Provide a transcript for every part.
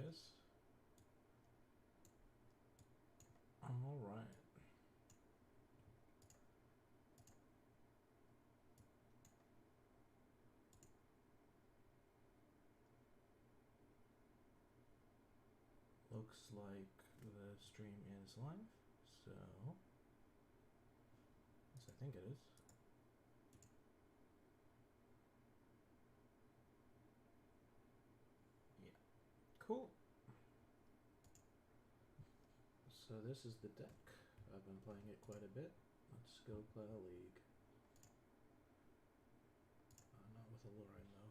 is. All right. Looks like the stream is live, so yes, I think it is. Yeah, cool. So this is the deck. I've been playing it quite a bit. Let's go play a league. Not with Alluring though.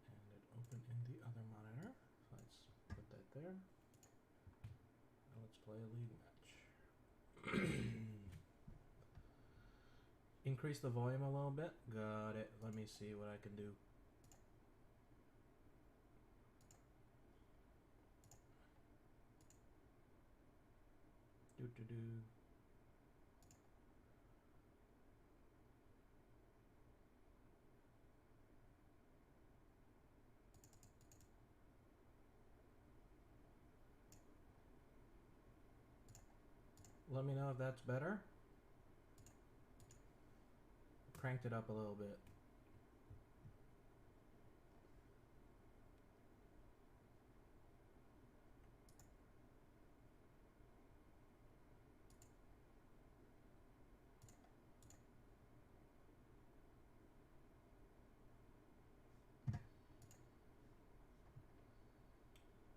And it opened in the other monitor. Let's put that there. Now let's play a league match. Increase the volume a little bit. Got it. Let me see what I can do. Do. Let me know if that's better. Cranked it up a little bit.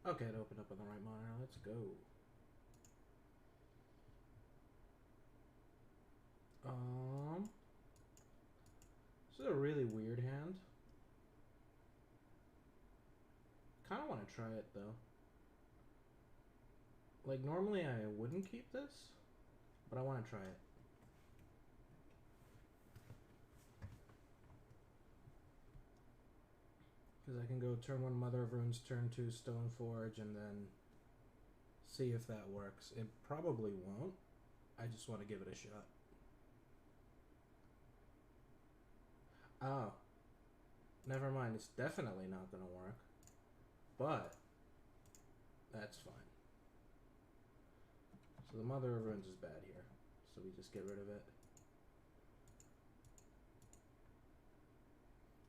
Okay, it opened up on the right monitor. Let's go. This is a really weird hand. Kind of want to try it though. Like normally I wouldn't keep this, but I want to try it. Because I can go turn 1 Mother of Runes, turn 2 Stoneforge, and then see if that works. It probably won't. I just want to give it a shot. Oh. Never mind. It's definitely not going to work. But that's fine. So the Mother of Runes is bad here. So we just get rid of it.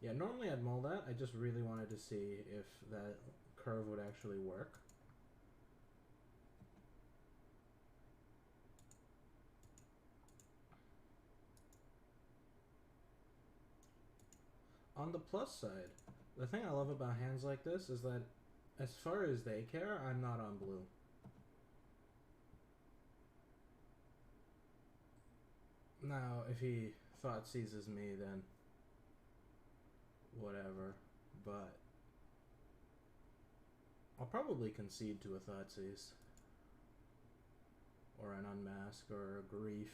Yeah, normally I'd mull that. I just really wanted to see if that curve would actually work. On the plus side, the thing I love about hands like this is that as far as they care, I'm not on blue. Now, if he thought seizes me, then whatever, but I'll probably concede to a Thoughtseize or an Unmask or a Grief.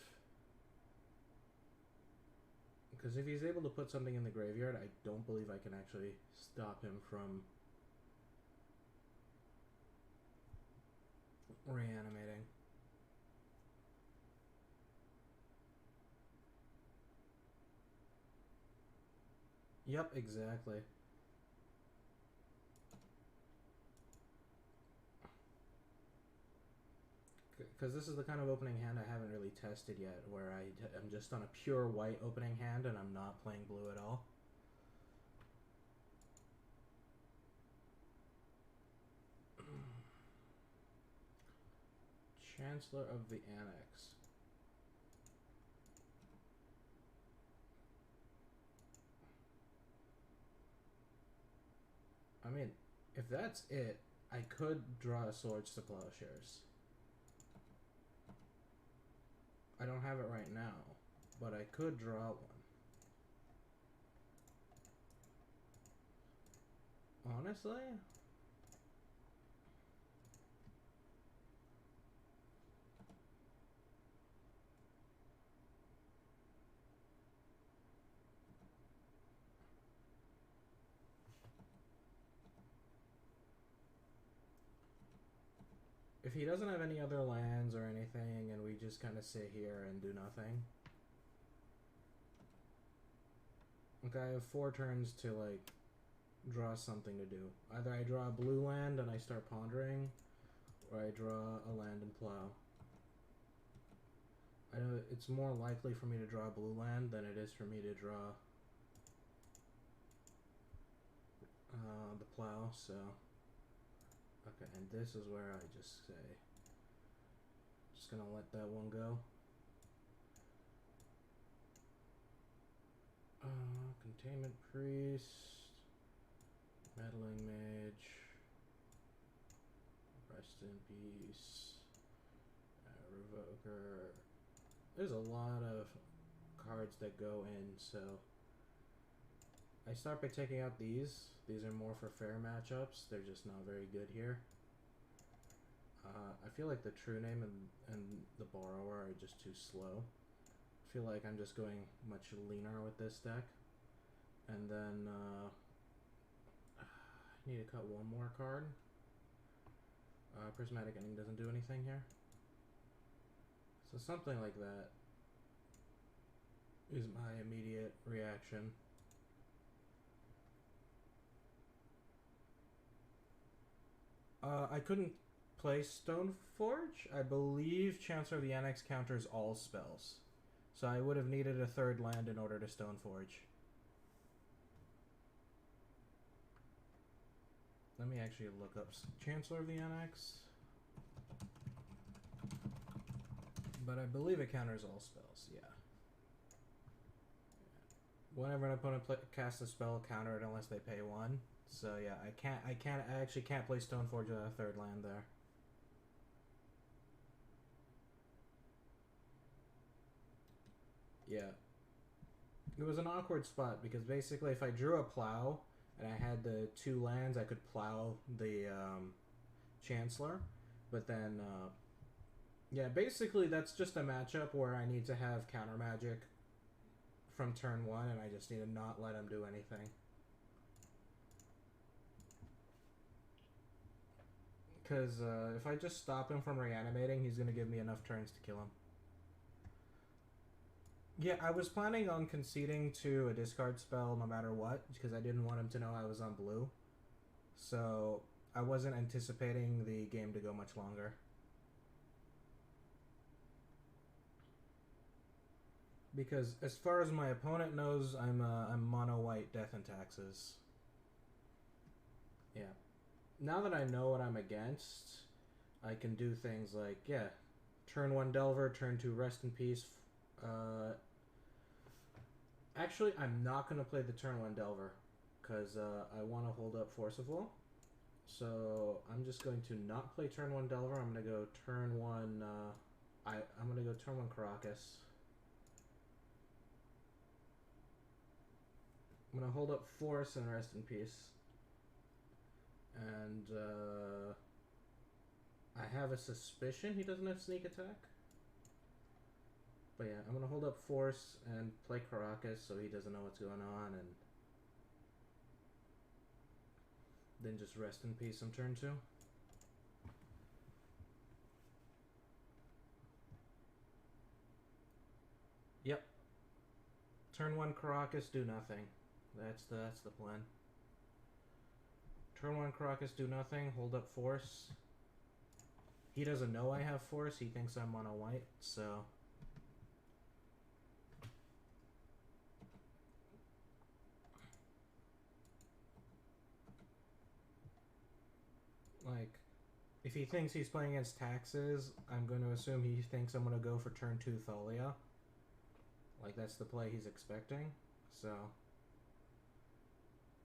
Because if he's able to put something in the graveyard, I don't believe I can actually stop him from reanimating. Yep, exactly. Because this is the kind of opening hand I haven't really tested yet, where I'm just on a pure white opening hand and I'm not playing blue at all. Chancellor of the Annex. I mean, if that's it, I could draw a Swords to Plowshares. I don't have it right now, but I could draw one. Honestly? If he doesn't have any other lands or anything and we just kind of sit here and do nothing, Okay, I have 4 turns to, like, draw something to do. Either I draw a blue land and I start pondering, or I draw a land and plow. I know it's more likely for me to draw a blue land than it is for me to draw the plow, so... Okay, and this is where I just say... Just gonna let that one go. Containment Priest... Meddling Mage... Rest in Peace... Revoker... There's a lot of cards that go in, so... I start by taking out these. These are more for fair matchups. They're just not very good here. I feel like the True Name and the Borrower are just too slow. I feel like I'm just going much leaner with this deck. And then I need to cut one more card. Prismatic Ending doesn't do anything here. So something like that is my immediate reaction. I couldn't play Stoneforge. I believe Chancellor of the Annex counters all spells. So I would have needed a 3rd land in order to Stoneforge. Let me actually look up Chancellor of the Annex. But I believe it counters all spells, yeah. Whenever an opponent casts a spell, counter it unless they pay 1. So yeah, I actually can't play Stoneforge without a 3rd land there. Yeah. It was an awkward spot because basically if I drew a plow and I had the 2 lands, I could plow the Chancellor. But then, yeah, basically that's just a matchup where I need to have counter magic from turn 1 and I just need to not let him do anything. Because if I just stop him from reanimating, he's going to give me enough turns to kill him. Yeah, I was planning on conceding to a discard spell no matter what, because I didn't want him to know I was on blue. So I wasn't anticipating the game to go much longer. Because as far as my opponent knows, I'm mono white Death and Taxes. Yeah. Now that I know what I'm against, I can do things like, yeah, turn 1 Delver, turn 2 Rest in Peace. Actually, I'm not going to play the turn 1 Delver, because I want to hold up Forcible. So I'm just going to not play turn 1 Delver. I'm going to go turn 1, I'm going to go turn 1 Caracas. I'm going to hold up Force and Rest in Peace. And I have a suspicion he doesn't have Sneak Attack. But yeah, I'm going to hold up Force and play Caracas so he doesn't know what's going on. And then just Rest in Peace on turn 2. Yep. Turn 1 Caracas, do nothing. That's the plan. Turn 1 Caracas, do nothing, hold up Force. He doesn't know I have Force, he thinks I'm mono white, so... Like, if he thinks he's playing against Taxes, I'm going to assume he thinks I'm going to go for turn 2 Thalia. Like, that's the play he's expecting, so...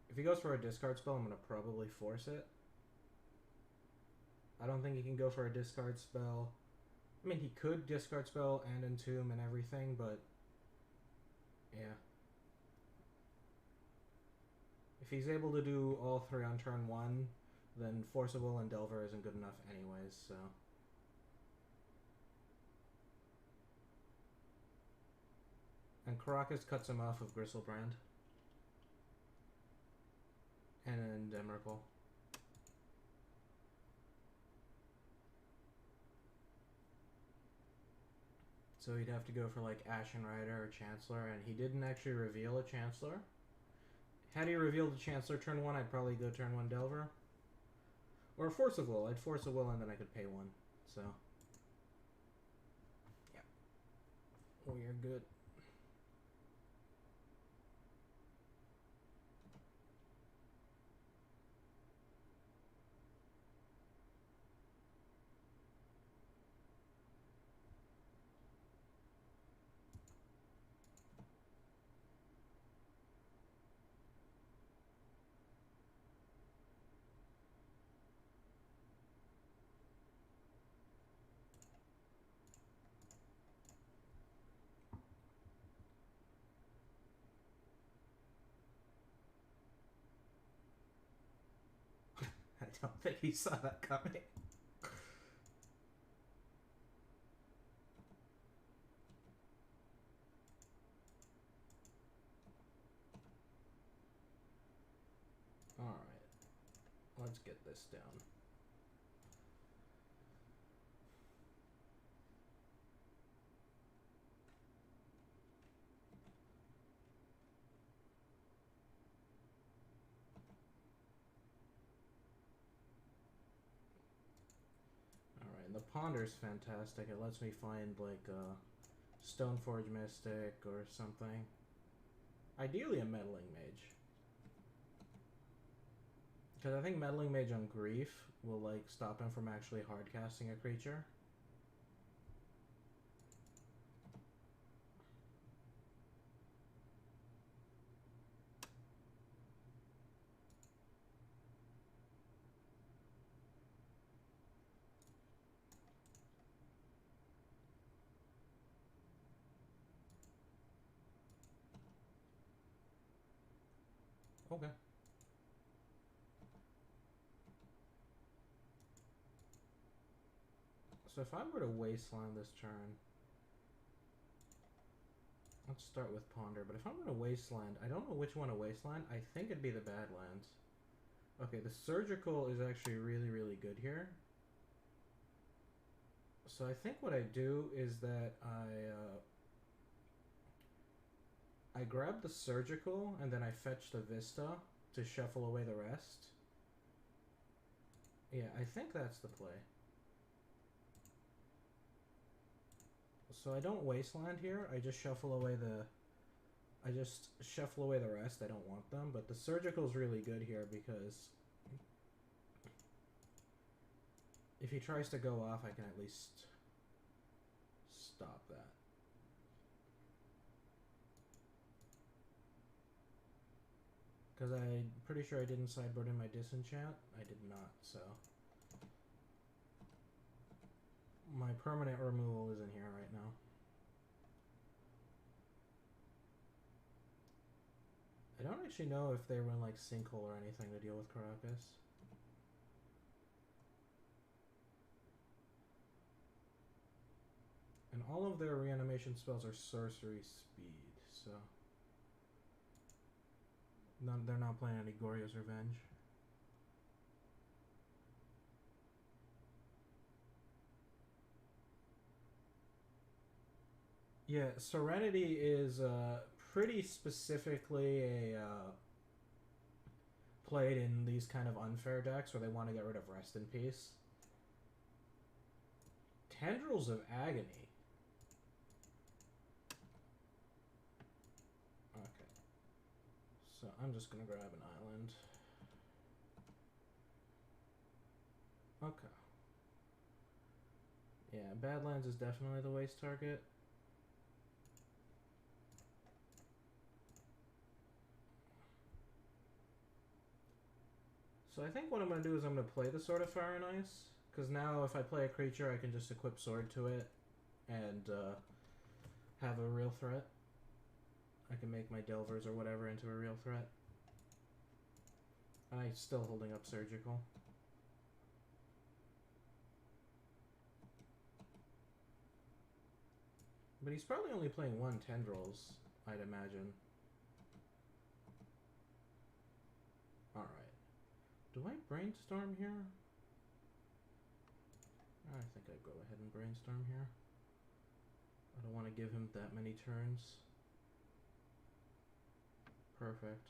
If he goes for a discard spell, I'm going to probably force it. I don't think he can go for a discard spell. I mean, he could discard spell and entomb and everything, but... Yeah. If he's able to do all 3 on turn 1, then Forcible and Delver isn't good enough anyways, so... And Caracas cuts him off of Gristlebrand. And Emrakul. So he'd have to go for like Ashen Rider or Chancellor, and he didn't actually reveal a Chancellor. Had he revealed the Chancellor turn 1, I'd probably go turn 1 Delver. Or Force of Will. I'd Force of Will and then I could pay 1. So, yeah. We are good. I don't think he saw that coming. Alright. Let's get this down. Alright, and the Ponder's fantastic. It lets me find like a Stoneforge Mystic or something. Ideally a Meddling Mage. Because I think Meddling Mage on Grief will like stop him from actually hard casting a creature. Okay. So if I were to Wasteland this turn, let's start with Ponder, but if I'm going to Wasteland, I don't know which one to Wasteland. I think it'd be the Badlands. Okay, the Surgical is actually really, really good here. So I think what I do is that I grab the Surgical and then I fetch the Vista to shuffle away the rest. Yeah, I think that's the play. So I don't Wasteland here. I just shuffle away the rest. I don't want them, but the Surgical is really good here because if he tries to go off, I can at least stop that. Because I'm pretty sure I didn't sideboard in my Disenchant. I did not, so my permanent removal isn't here right now. I don't actually know if they run like Sinkhole or anything to deal with Caracas. And all of their reanimation spells are sorcery speed, so they're not playing any Gorya's Revenge. Yeah, Serenity is pretty specifically a played in these kind of unfair decks where they want to get rid of Rest in Peace. Tendrils of Agony. Okay. So I'm just going to grab an island. Okay. Yeah, Badlands is definitely the waste target. So I think what I'm going to do is I'm going to play the Sword of Fire and Ice. Because now if I play a creature, I can just equip Sword to it and have a real threat. I can make my Delvers or whatever into a real threat. And I'm still holding up Surgical. But he's probably only playing one Tendrils, I'd imagine. Alright. Do I Brainstorm here? I think I'd go ahead and Brainstorm here. I don't want to give him that many turns. Perfect.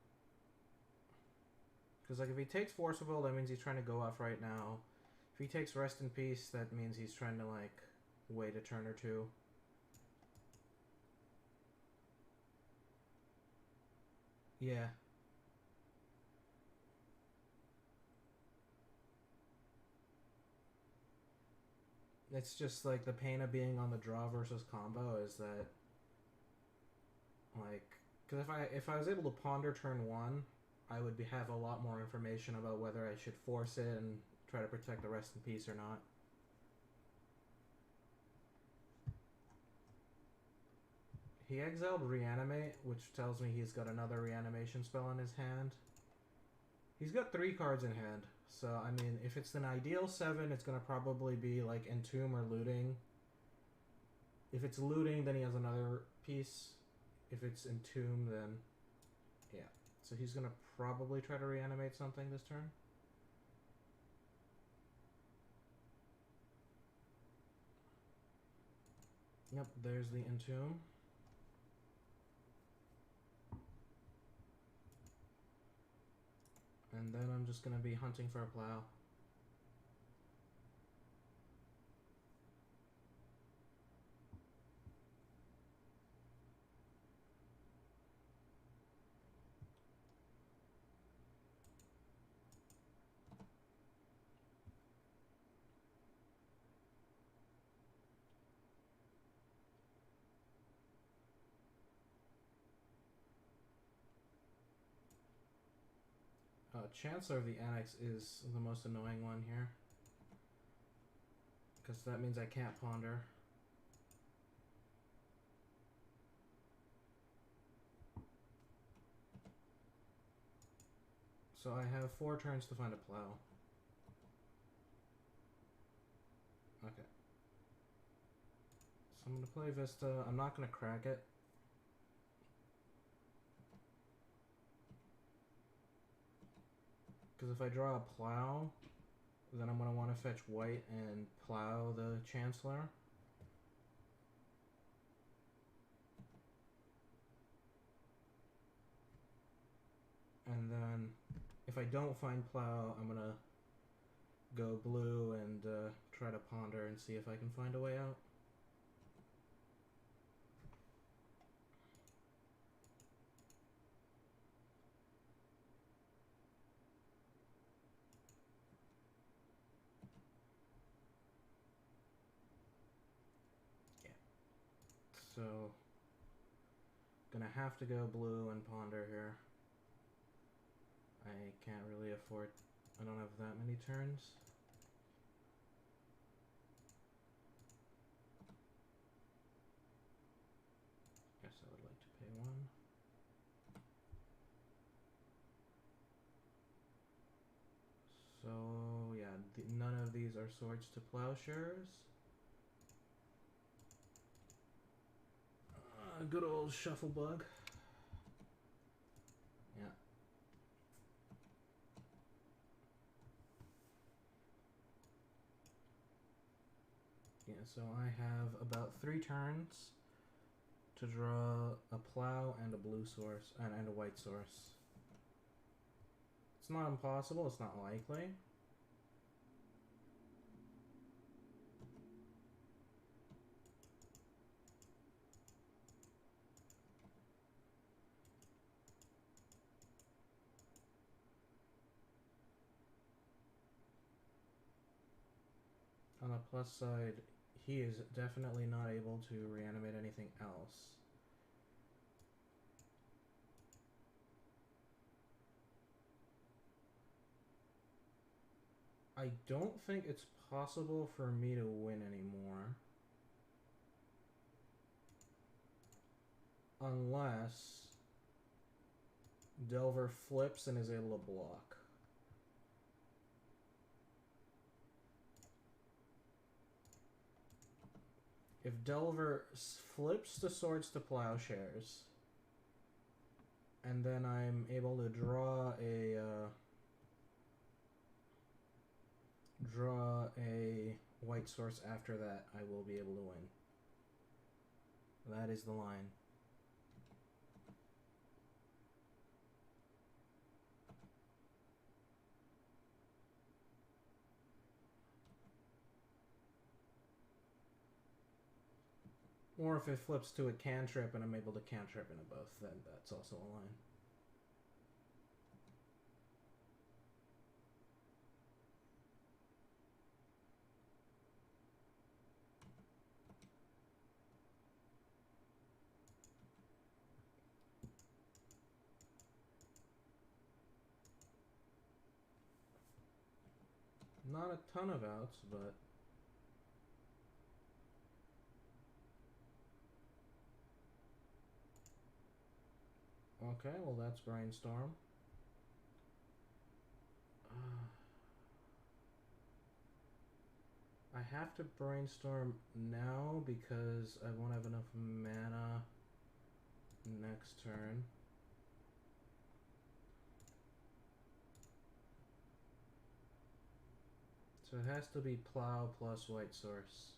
Because like if he takes Forcible, that means he's trying to go off right now. If he takes Rest in Peace, that means he's trying to like wait a turn or two. Yeah. It's just like the pain of being on the draw versus combo is that like, because if I was able to ponder turn one, I would have a lot more information about whether I should force it and try to protect the Rest in Peace or not. He exiled Reanimate, which tells me he's got another reanimation spell in his hand. He's got 3 cards in hand, so I mean, if it's an ideal 7, it's gonna probably be like Entomb or Looting. If it's Looting, then he has another piece. If it's Entomb, then yeah. So he's gonna probably try to reanimate something this turn. Yep, there's the Entomb. And then I'm just gonna be hunting for a plow. Chancellor of the Annex is the most annoying one here. Because that means I can't ponder. So I have 4 turns to find a plow. Okay. So I'm going to play Vista. I'm not going to crack it. Because if I draw a plow, then I'm going to want to fetch white and plow the Chancellor. And then if I don't find plow, I'm going to go blue and try to ponder and see if I can find a way out. So, gonna have to go blue and ponder here. I can't really afford, I don't have that many turns. Guess I would like to pay 1. So, yeah, none of these are Swords to Plowshares. Good old shuffle bug. Yeah. Yeah, so I have about 3 turns to draw a plow and a blue source, and a white source. It's not impossible, it's not likely. On the plus side, he is definitely not able to reanimate anything else. I don't think it's possible for me to win anymore. Unless Delver flips and is able to block. If Delver flips the Swords to Plowshares, and then I'm able to draw a white source after that, I will be able to win. That is the line. Or if it flips to a cantrip and I'm able to cantrip into both, then that's also a line. Not a ton of outs, but... Okay, well that's Brainstorm. I have to Brainstorm now because I won't have enough mana next turn. So it has to be Plow plus White Source.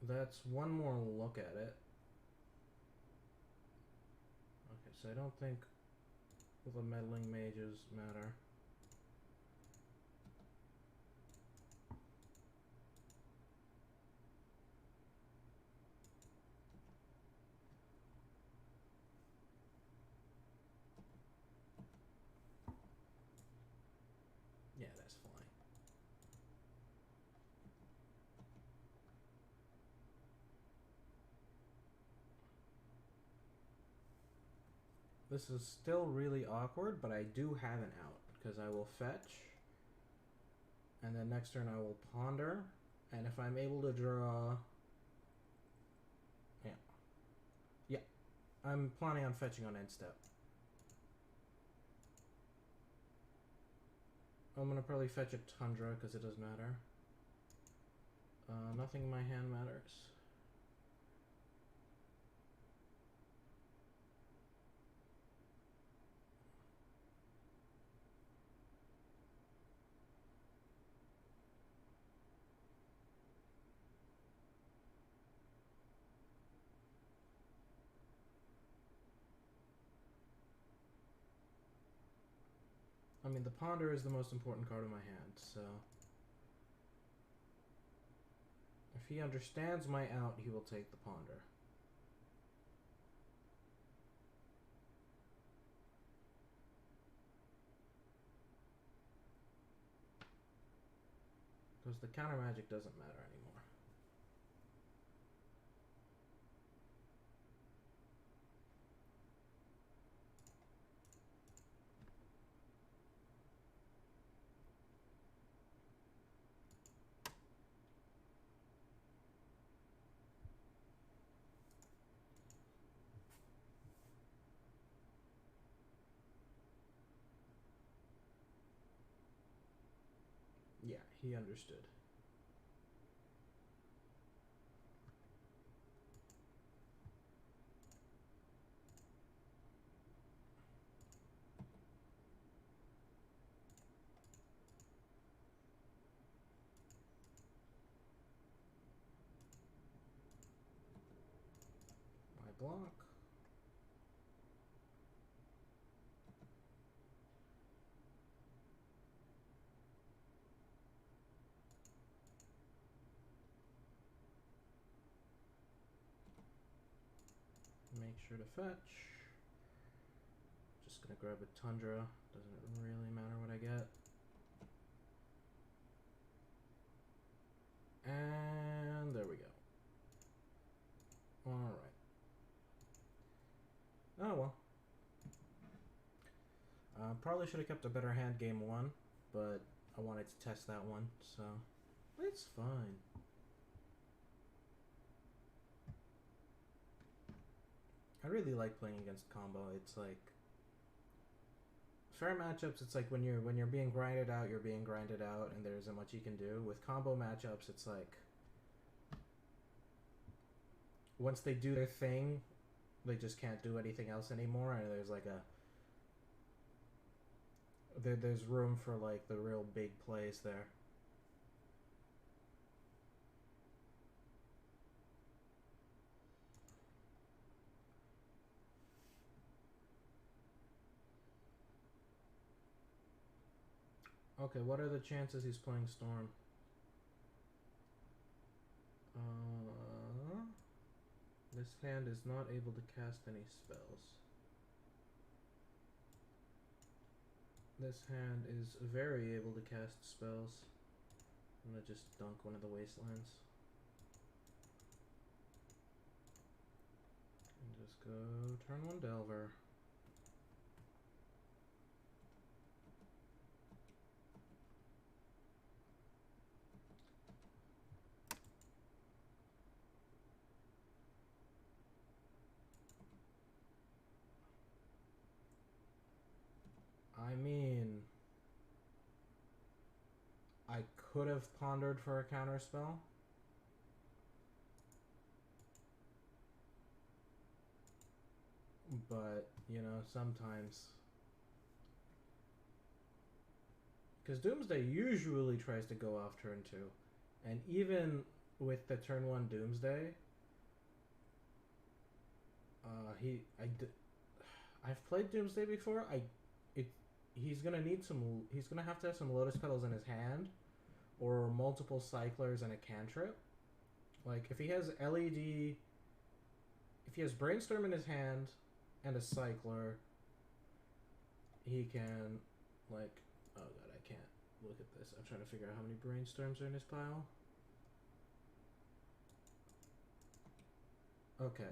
That's one more look at it. Okay, so I don't think the Meddling Mages matter. Yeah, that's fine. This is still really awkward, but I do have an out because I will fetch, and then next turn I will ponder, and if I'm able to draw, yeah, I'm planning on fetching on end step. I'm gonna probably fetch a Tundra because it does matter. Nothing in my hand matters. I mean, the Ponder is the most important card in my hand, so... If he understands my out, he will take the Ponder. Because the counter magic doesn't matter anymore. Yeah, he understood. My block. Make sure to fetch. Just gonna grab a Tundra. Doesn't really matter what I get. And there we go. Alright. Oh well. Probably should have kept a better hand game one, but I wanted to test that one, so it's fine. I really like playing against combo. It's like fair matchups. It's like when you're being grinded out, you're being grinded out, and there isn't much you can do. With combo matchups, it's like once they do their thing, they just can't do anything else anymore, and there's like there's room for like the real big plays there. Okay, what are the chances he's playing Storm? This hand is not able to cast any spells. This hand is very able to cast spells. I'm gonna just dunk one of the wastelands. And just go turn 1 Delver. I mean, I could have pondered for a counter spell. But, you know, sometimes. Because Doomsday usually tries to go off turn 2. And even with the turn 1 Doomsday, I've played Doomsday before. He's gonna have to have some Lotus Petals in his hand, or multiple Cyclers and a cantrip. Like if he has LED, if he has Brainstorm in his hand and a Cycler, he can like, oh god, I can't look at this. I'm trying to figure out how many Brainstorms are in his pile. Okay.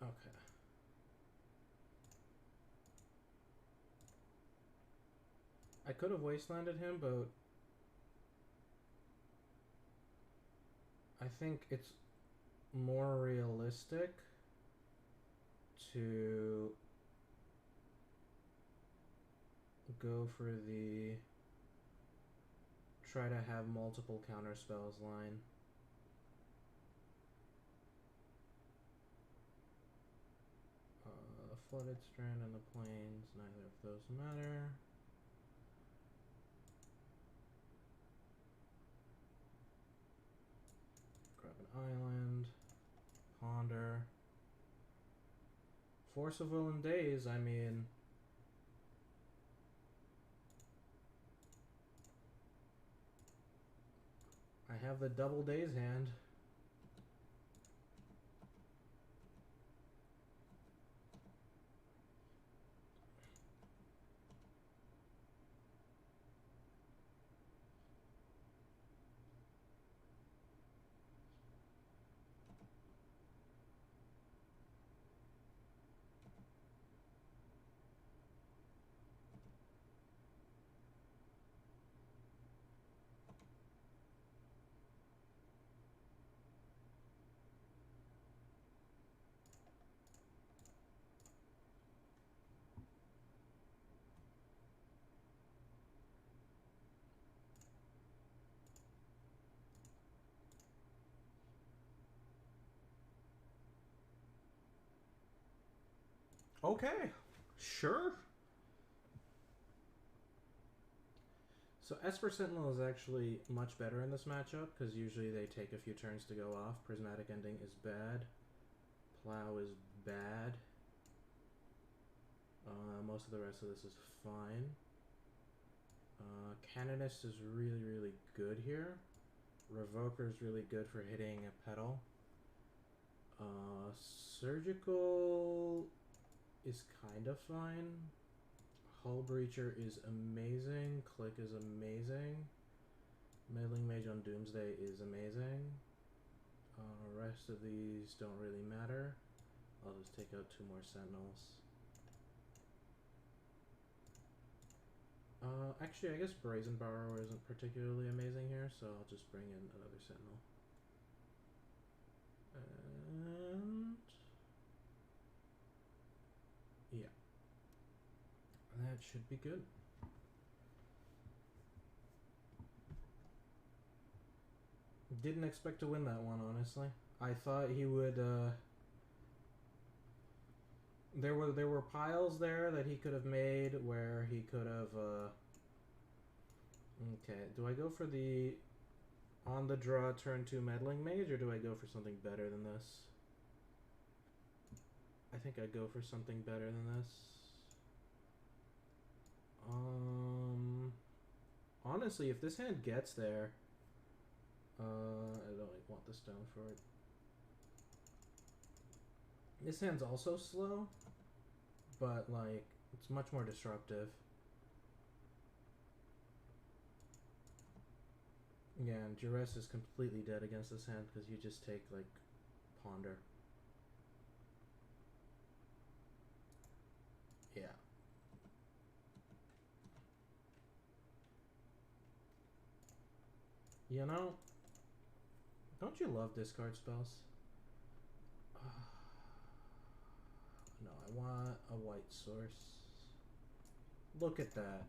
Okay. I could have wastelanded him, but I think it's more realistic to go for the try to have multiple counter spells line. Flooded Strand and the Plains, neither of those matter. Grab an island. Ponder. Force of Will and Days, I mean... I have the double Days hand. Okay, sure. So Esper Sentinel is actually much better in this matchup because usually they take a few turns to go off. Prismatic Ending is bad. Plow is bad. Most of the rest of this is fine. Canonist is really, really good here. Revoker is really good for hitting a pedal. Surgical is kind of fine. Hull Breacher is amazing. Click is amazing. Meddling Mage on Doomsday is amazing. Rest of these don't really matter. I'll just take out 2 more Sentinels. Actually, I guess Brazen Borrower isn't particularly amazing here, so I'll just bring in another Sentinel. And... yeah. That should be good. Didn't expect to win that one, honestly. I thought he would, There were piles there that he could have made where he could have, okay, do I go for the on the draw turn 2 Meddling Mage, or do I go for something better than this? I think I'd go for something better than this. Honestly, if this hand gets there, I don't want the stone for it. This hand's also slow, but like it's much more disruptive. Yeah, and duress is completely dead against this hand because you just take like ponder. Yeah. You know, don't you love discard spells? No, I want a white source. Look at that.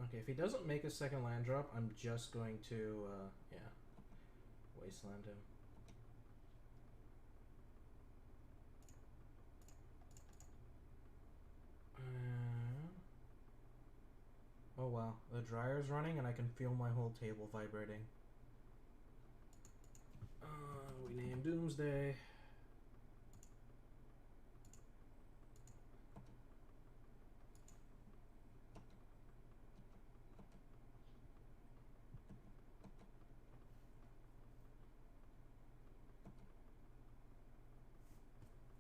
Okay, if he doesn't make a second land drop, I'm just going to, yeah, wasteland him. Oh wow, the dryer's running and I can feel my whole table vibrating. We name Doomsday.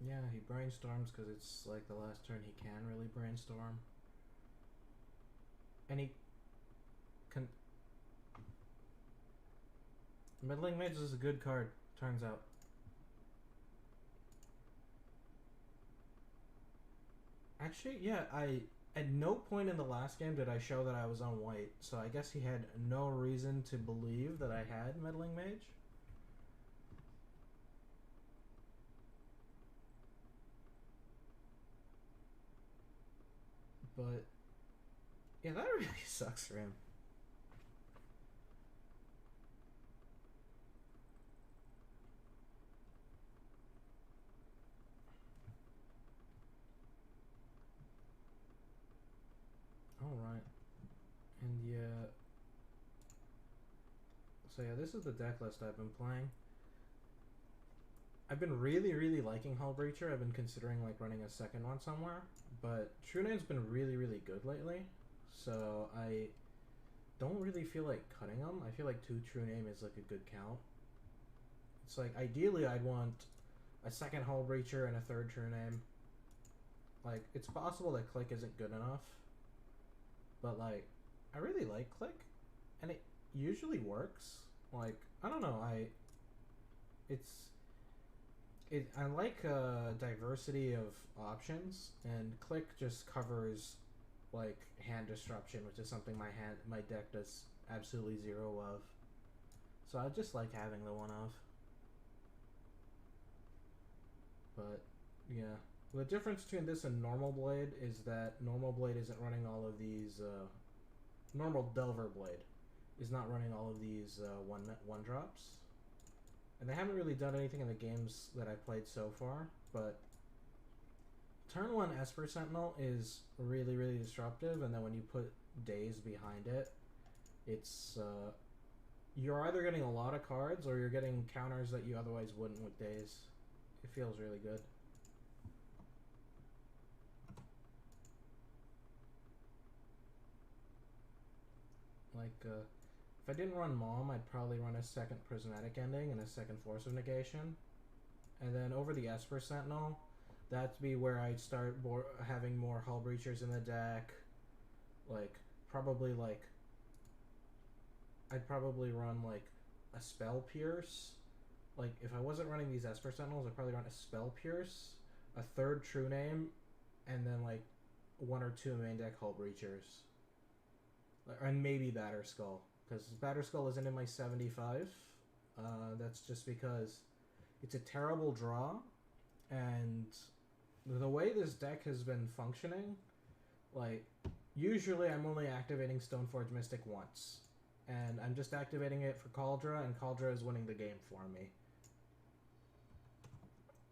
Yeah, he brainstorms because it's like the last turn he can really brainstorm. And he can... Meddling Mage is a good card, turns out. Actually, yeah, at no point in the last game did I show that I was on white, so I guess he had no reason to believe that I had Meddling Mage. But yeah, that really sucks for him. Alright. And yeah. So yeah, this is the deck list I've been playing. I've been really liking Hull Breacher. I've been considering like running a second one somewhere. But True Name's been really good lately. So I don't really feel like cutting them. I feel like 2 True Name is like a good count. It's like ideally I'd want a second Hull Breacher and a third True Name. Like it's possible that Click isn't good enough. But like I really like Click and it usually works. Like I don't know, I like diversity of options, and Click just covers like hand disruption, which is something my deck does absolutely zero of. So I just like having the one of. But yeah, the difference between this and Normal Blade is that Normal Blade isn't running all of these. Normal Delverblade is not running all of these one drops. And they haven't really done anything in the games that I've played so far, but turn 1 Esper Sentinel is really disruptive, and then when you put Daze behind it, it's you're either getting a lot of cards or you're getting counters that you otherwise wouldn't with Daze. It feels really good. Like, if I didn't run Mom, I'd probably run a second Prismatic Ending and a second Force of Negation. And then over the Esper Sentinel, that'd be where I'd start having more Hull Breachers in the deck. Like, probably like... I'd probably run like a Spell Pierce. Like, if I wasn't running these Esper Sentinels, I'd probably run a Spell Pierce, a third True Name, and then like 1 or 2 main deck Hull Breachers. And maybe Batterskull, because Batterskull isn't in my 75. That's just because it's a terrible draw, and the way this deck has been functioning, like, usually I'm only activating Stoneforge Mystic once, and I'm just activating it for Kaldra, and Kaldra is winning the game for me.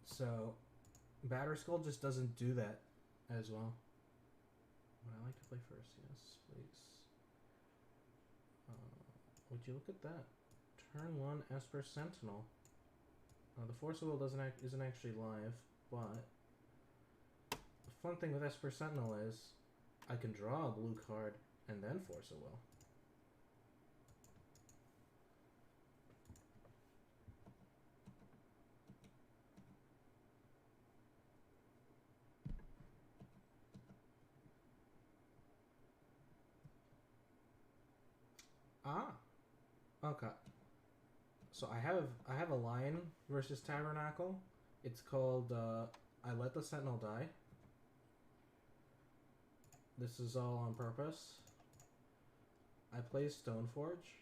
So, Batterskull just doesn't do that as well. Would I like to play first? Yes, please. Would you look at that? Turn 1 Esper Sentinel. The Force of Will isn't actually live, but the fun thing with Esper Sentinel is I can draw a blue card and then Force of Will. Ah, okay. So I have a line versus Tabernacle. It's called I Let the Sentinel Die. This is all on purpose. I play Stoneforge.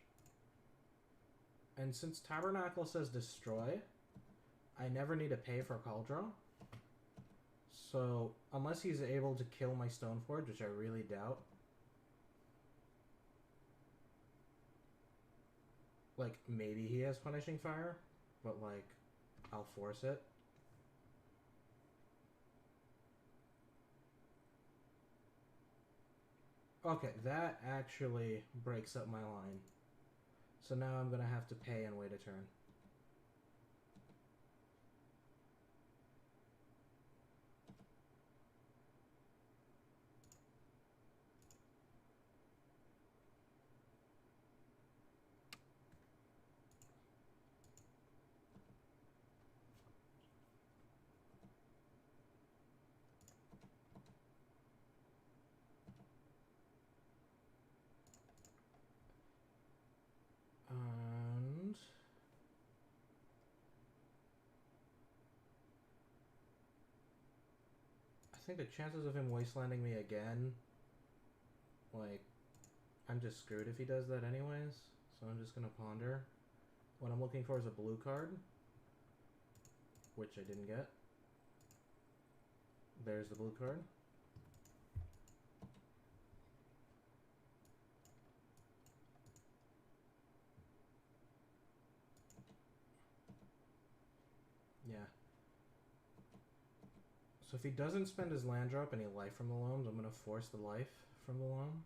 And since Tabernacle says destroy, I never need to pay for call draw. So unless he's able to kill my Stoneforge, which I really doubt. Like, maybe he has Punishing Fire, but, like, I'll force it. Okay, that actually breaks up my line. So now I'm going to have to pay and wait a turn. And I think the chances of him wastelanding me again, like, I'm just screwed if he does that anyways. So I'm just going to ponder. What I'm looking for is a blue card, which I didn't get. There's the blue card. Yeah. So if he doesn't spend his land drop any life from the loams, I'm going to force the life from the loam.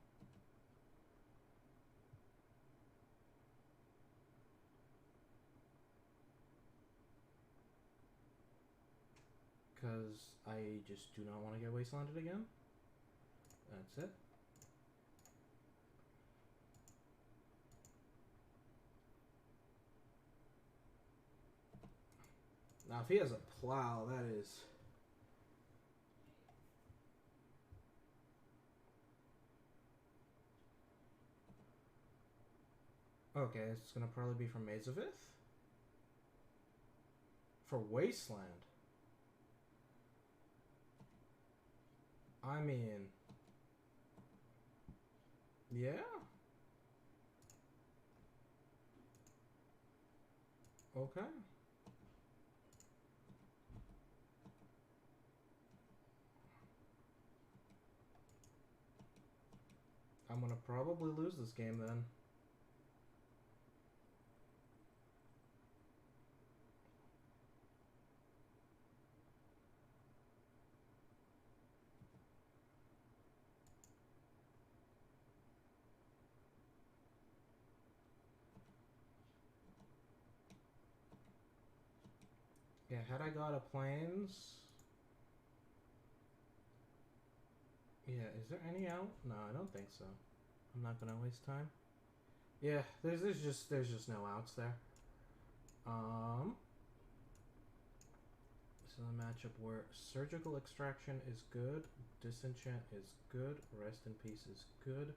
Because I just do not want to get wastelanded again. That's it. Now if he has a plow, that is... Okay, it's going to probably be from Mazavith? For Wasteland? I mean... Yeah? Okay. I'm going to probably lose this game then. Yeah, had I got a plains... Yeah, is there any out? No, I don't think so. I'm not gonna waste time. Yeah, there's just no outs there. This is a matchup where Surgical Extraction is good, Disenchant is good, Rest in Peace is good,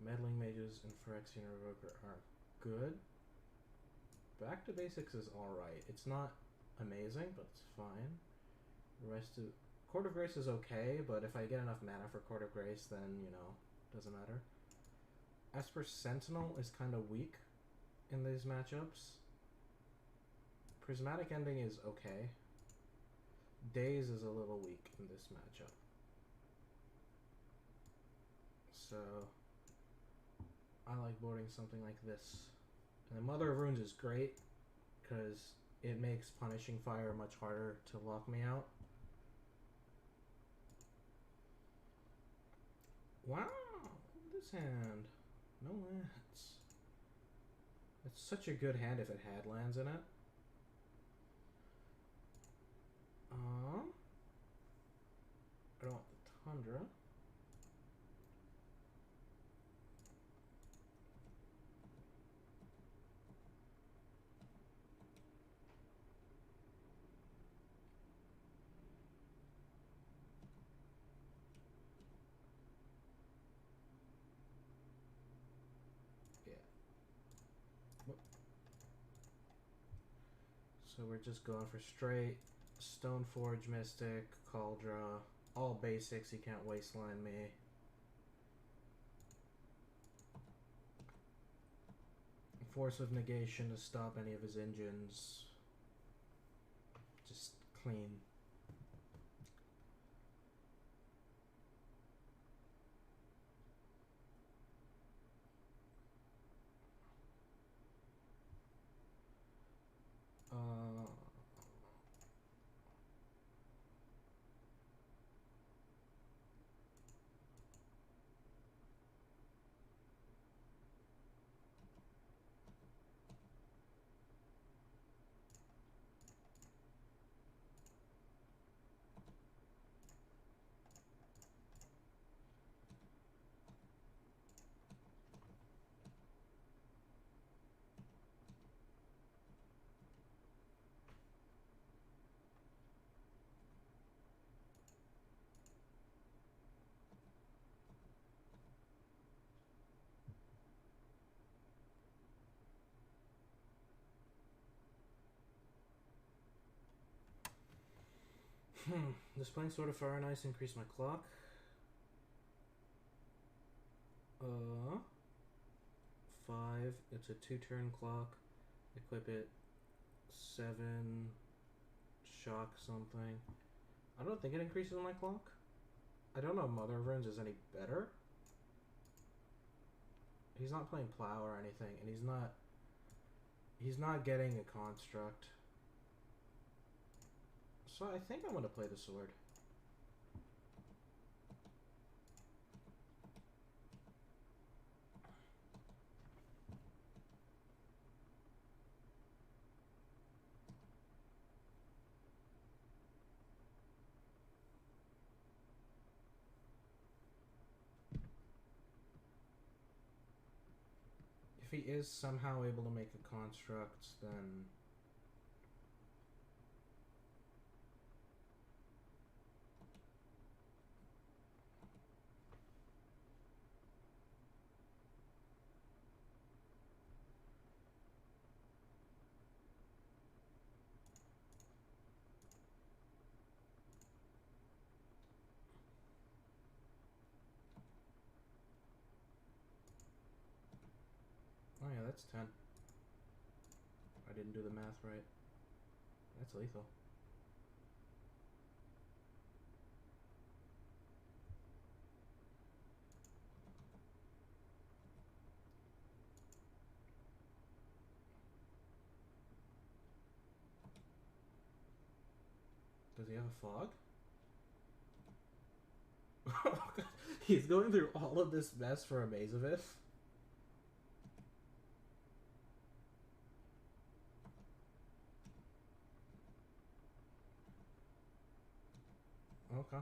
Meddling Mages and Phyrexian Revoker are good. Back to Basics is alright. It's not amazing, but it's fine. Court of Grace is okay, but if I get enough mana for Court of Grace, then, you know, doesn't matter. Esper Sentinel is kind of weak in these matchups. Prismatic Ending is okay. Daze is a little weak in this matchup. So, I like boarding something like this. And the Mother of Runes is great, because it makes Punishing Fire much harder to lock me out. Wow, this hand. No lands. It's such a good hand if it had lands in it. I don't want the Tundra. Yeah. So we're just going for straight Stoneforge, Mystic, Cauldra, all basics. You can't wasteland me. Force of Negation to stop any of his engines. Just clean. Displaying Sword of Fire and Ice increase my clock. 5. It's a 2-turn clock. Equip it. 7. Shock something. I don't think it increases my clock. I don't know if Mother of Runes is any better. He's not playing Plow or anything, and he's not getting a construct. So I think I'm gonna play the sword. If he is somehow able to make a construct, then oh yeah, that's 10. I didn't do the math right. That's lethal. Does he have a fog? He's going through all of this mess for a Mazavith? Okay.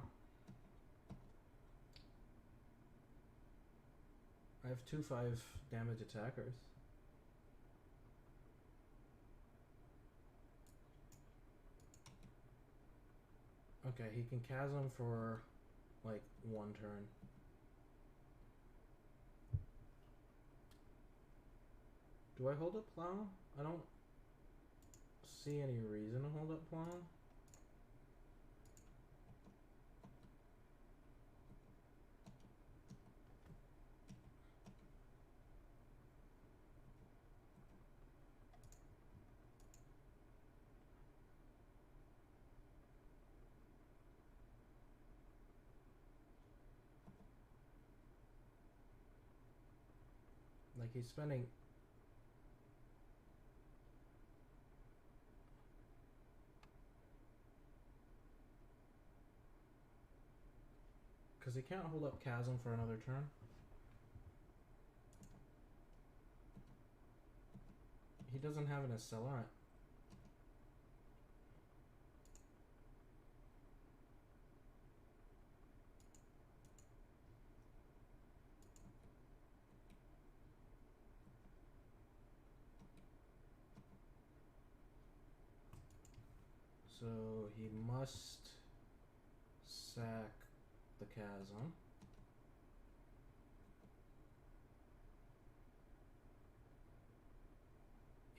I have 2/5 damage attackers. Okay, he can chasm for like 1 turn. Do I hold up Plow? I don't see any reason to hold up Plow. Like he's spending because he can't hold up Chasm for another turn. He doesn't have an accelerant. So he must sack the chasm.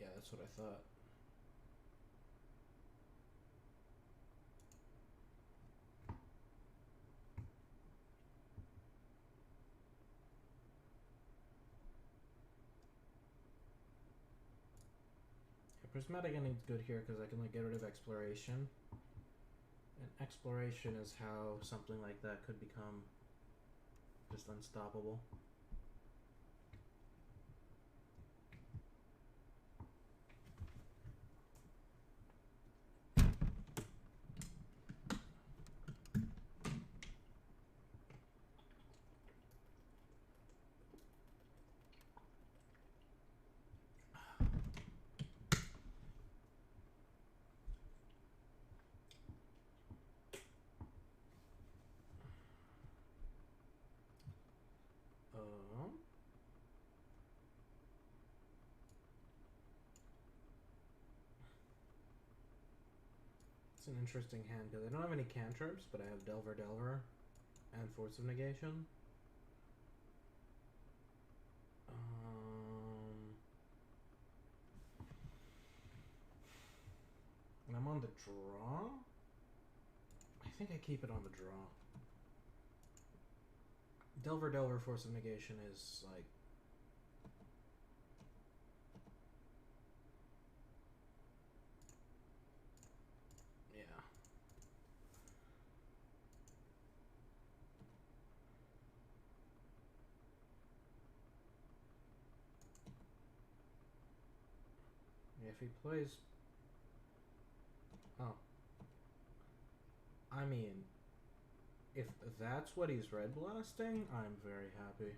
Yeah, that's what I thought. Yeah, prismatic ending's good here because I can like get rid of exploration. And exploration is how something like that could become just unstoppable. It's an interesting hand because I don't have any cantrips, but I have Delver and Force of Negation. And I'm on the draw. I think I keep it on the draw. Delver Force of Negation is like if he plays... Oh. I mean, if that's what he's red blasting, I'm very happy.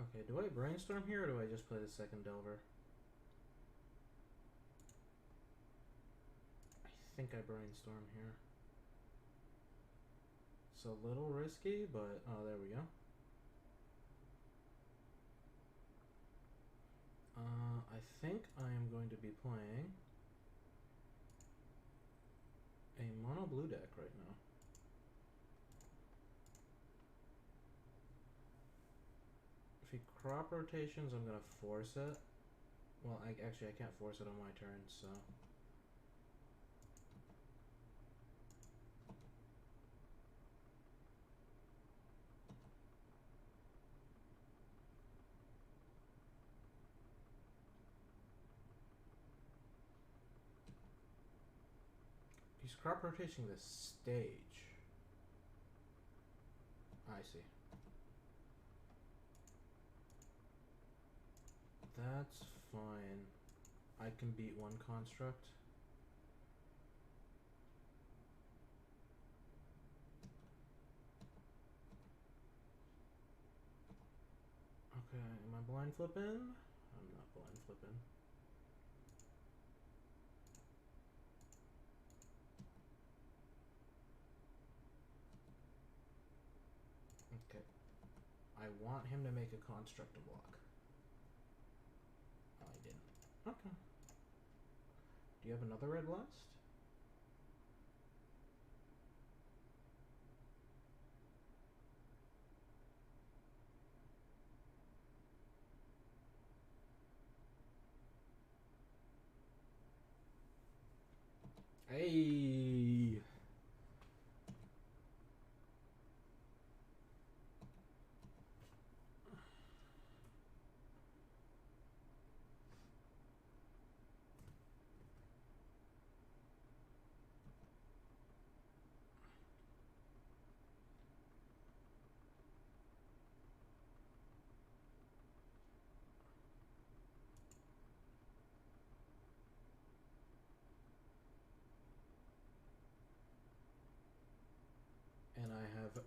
Okay, do I brainstorm here or do I just play the second Delver? I think I brainstorm here. It's a little risky, but oh, there we go. I think I am going to be playing a mono blue deck right now. If he crop rotations, I'm gonna force it. Well, actually I can't force it on my turn, so. He's crop rotating the stage. I see. That's fine. I can beat one construct. Okay, am I blind flipping? I'm not blind flipping. Okay. I want him to make a construct to block. Oh, I didn't. Okay. Do you have another red blast? Hey!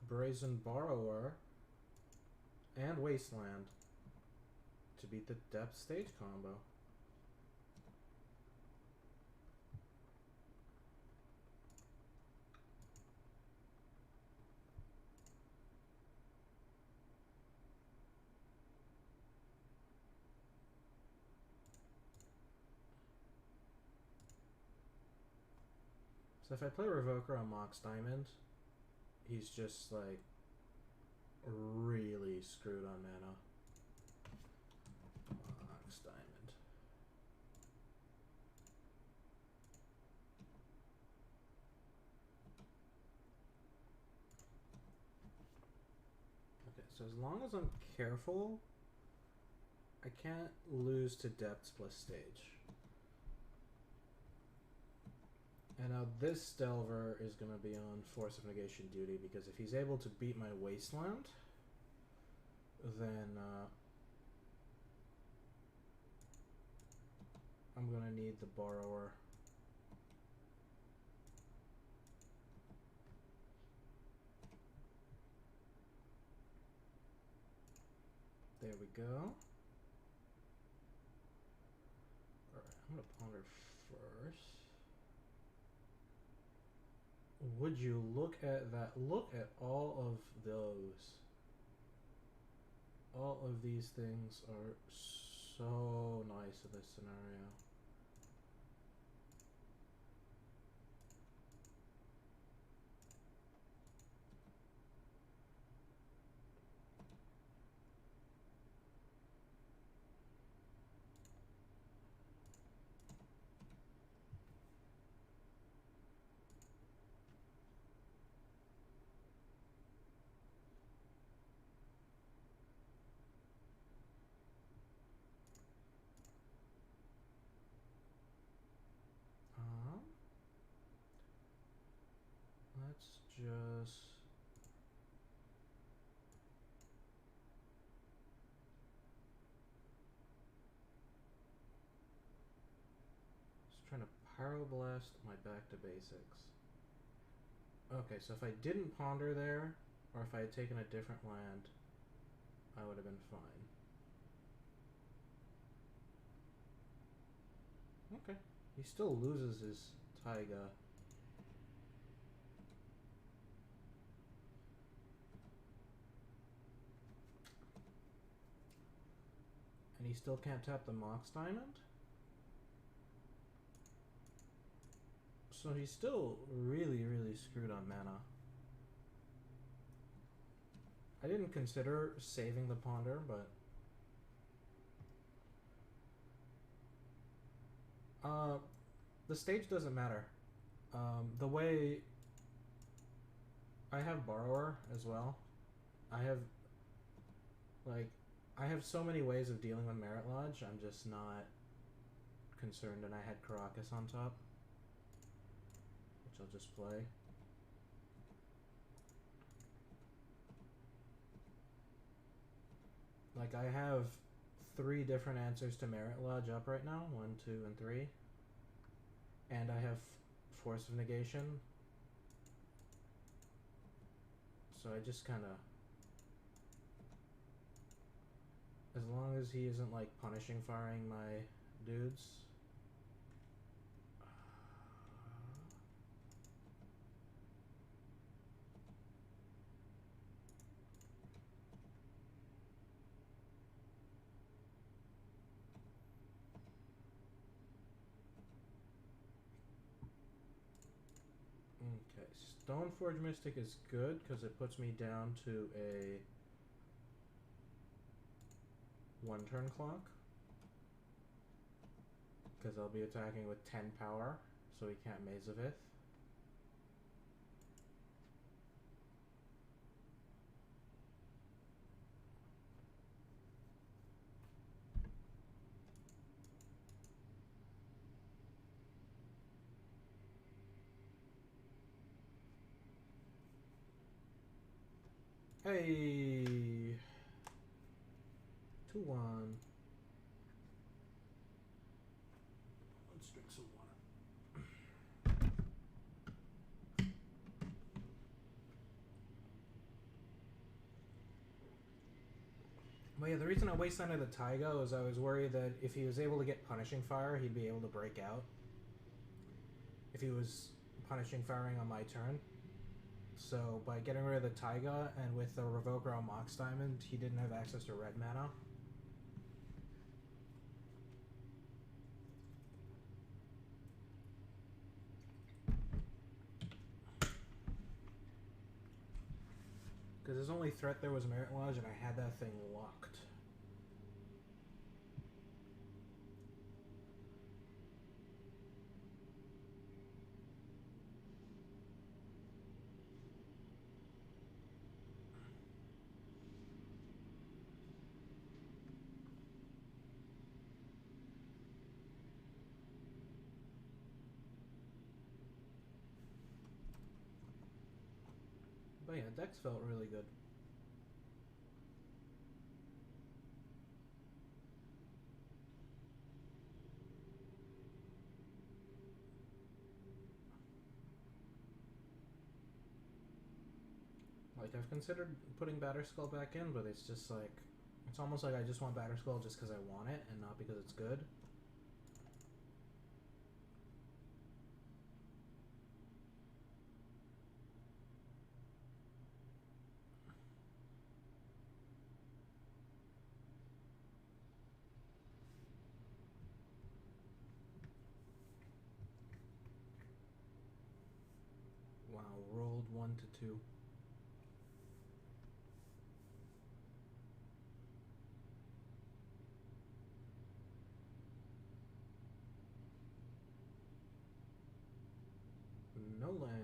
Brazen Borrower and Wasteland to beat the Depth stage combo. So if I play Revoker on Mox Diamond, he's just like really screwed on mana. Mox Diamond. Okay, so as long as I'm careful, I can't lose to Depths plus Stage. And now this Delver is going to be on Force of Negation duty, because if he's able to beat my Wasteland, then I'm going to need the Borrower. There we go. Alright, I'm going to ponder first. Would you look at that? Look at all of those. All of these things are so nice in this scenario. Let's just trying to Pyroblast my back to basics. Okay, so if I didn't ponder there, or if I had taken a different land, I would have been fine. Okay, he still loses his Taiga. And he still can't tap the Mox Diamond? So he's still really, really screwed on mana. I didn't consider saving the Ponder, but the stage doesn't matter. The way I have Borrower as well. I have so many ways of dealing with Merit Lodge. I'm just not concerned, and I had Caracas on top, which I'll just play. Like, I have 3 different answers to Merit Lodge up right now. 1, 2, and 3. And I have Force of Negation. So I just kind of... As long as he isn't, like, punishing firing my dudes. Okay, Stoneforge Mystic is good because it puts me down to a 1-turn clock. Because I'll be attacking with 10 power, so he can't Mazavith. Hey! 2-1. Let's drink some water. Well, yeah, the reason I wastelanded the Taiga was I was worried that if he was able to get Punishing Fire, he'd be able to break out. If he was Punishing Firing on my turn. So by getting rid of the Taiga and with the Revoker on Mox Diamond, he didn't have access to red mana. Because his only threat there was Merit Lodge, and I had that thing locked. But yeah, Dex felt really good. Like, I've considered putting Batterskull back in, but it's just like... It's almost like I just want Batterskull just because I want it, and not because it's good. Wow, rolled 1 to 2. No lands.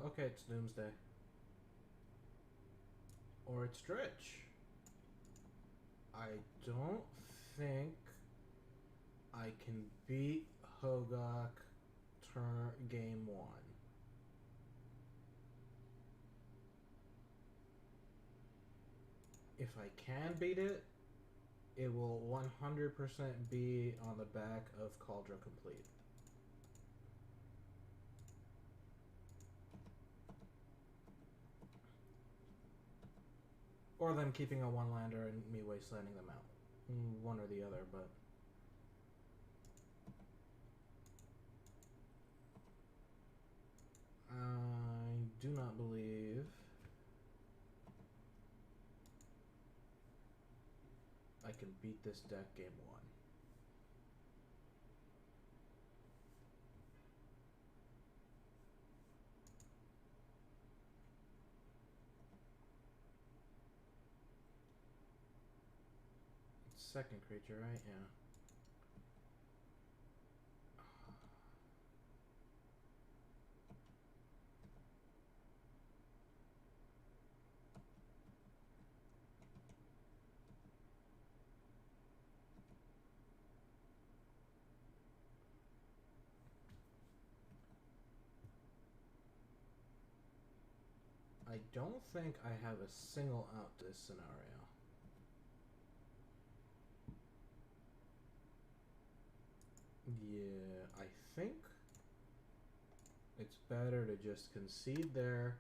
Okay, it's Doomsday. Or it's Dritch. I don't think I can beat Hogak turn game 1. If I can beat it, it will 100% be on the back of Cauldron Complete. Or them keeping a one-lander and me wastelanding them out. One or the other, but... I do not believe... I can beat this deck game 1. Second creature, right? Yeah. I don't think I have a single out this scenario. Yeah, I think it's better to just concede there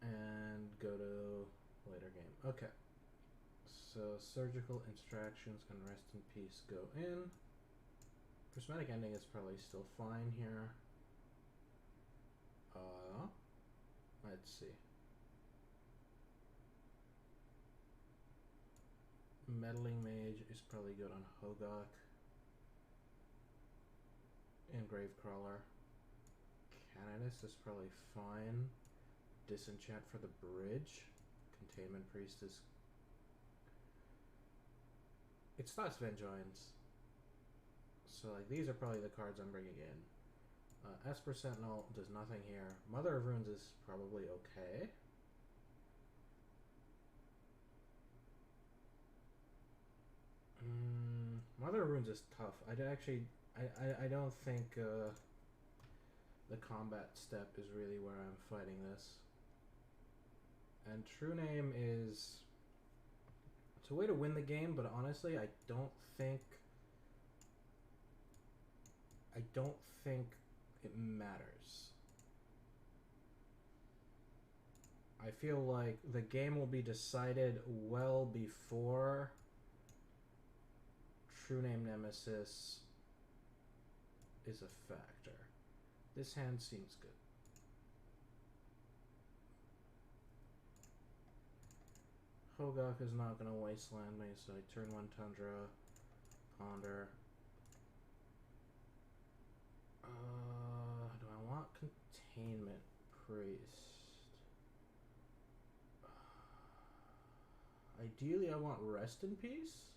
and go to later game. Okay. So surgical instructions can rest in peace go in. Prismatic ending is probably still fine here. Let's see. Meddling Mage is probably good on Hogak. And Gravecrawler. Canonist is probably fine. Disenchant for the bridge. Containment Priest is... It stops Vengeance. So like these are probably the cards I'm bringing in. Esper Sentinel does nothing here. Mother of Runes is probably okay. Mother of runes is tough. I don't think the combat step is really where I'm fighting this. And True Name is... It's a way to win the game, but honestly, I don't think it matters. I feel like the game will be decided well before True Name Nemesis is a factor. This hand seems good. Hogak is not going to wasteland me, so I turn 1 Tundra, Ponder. Do I want Containment Priest? Ideally, I want Rest in Peace,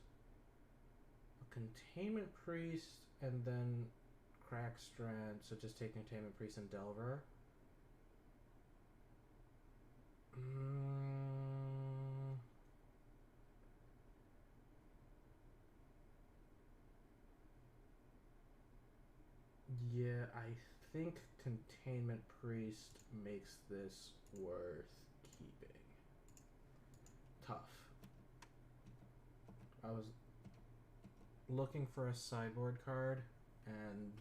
a Containment Priest, and then Crack Strand, so just take Containment Priest and Delver. Yeah, I think Containment Priest makes this worth keeping. Tough. I was looking for a sideboard card, and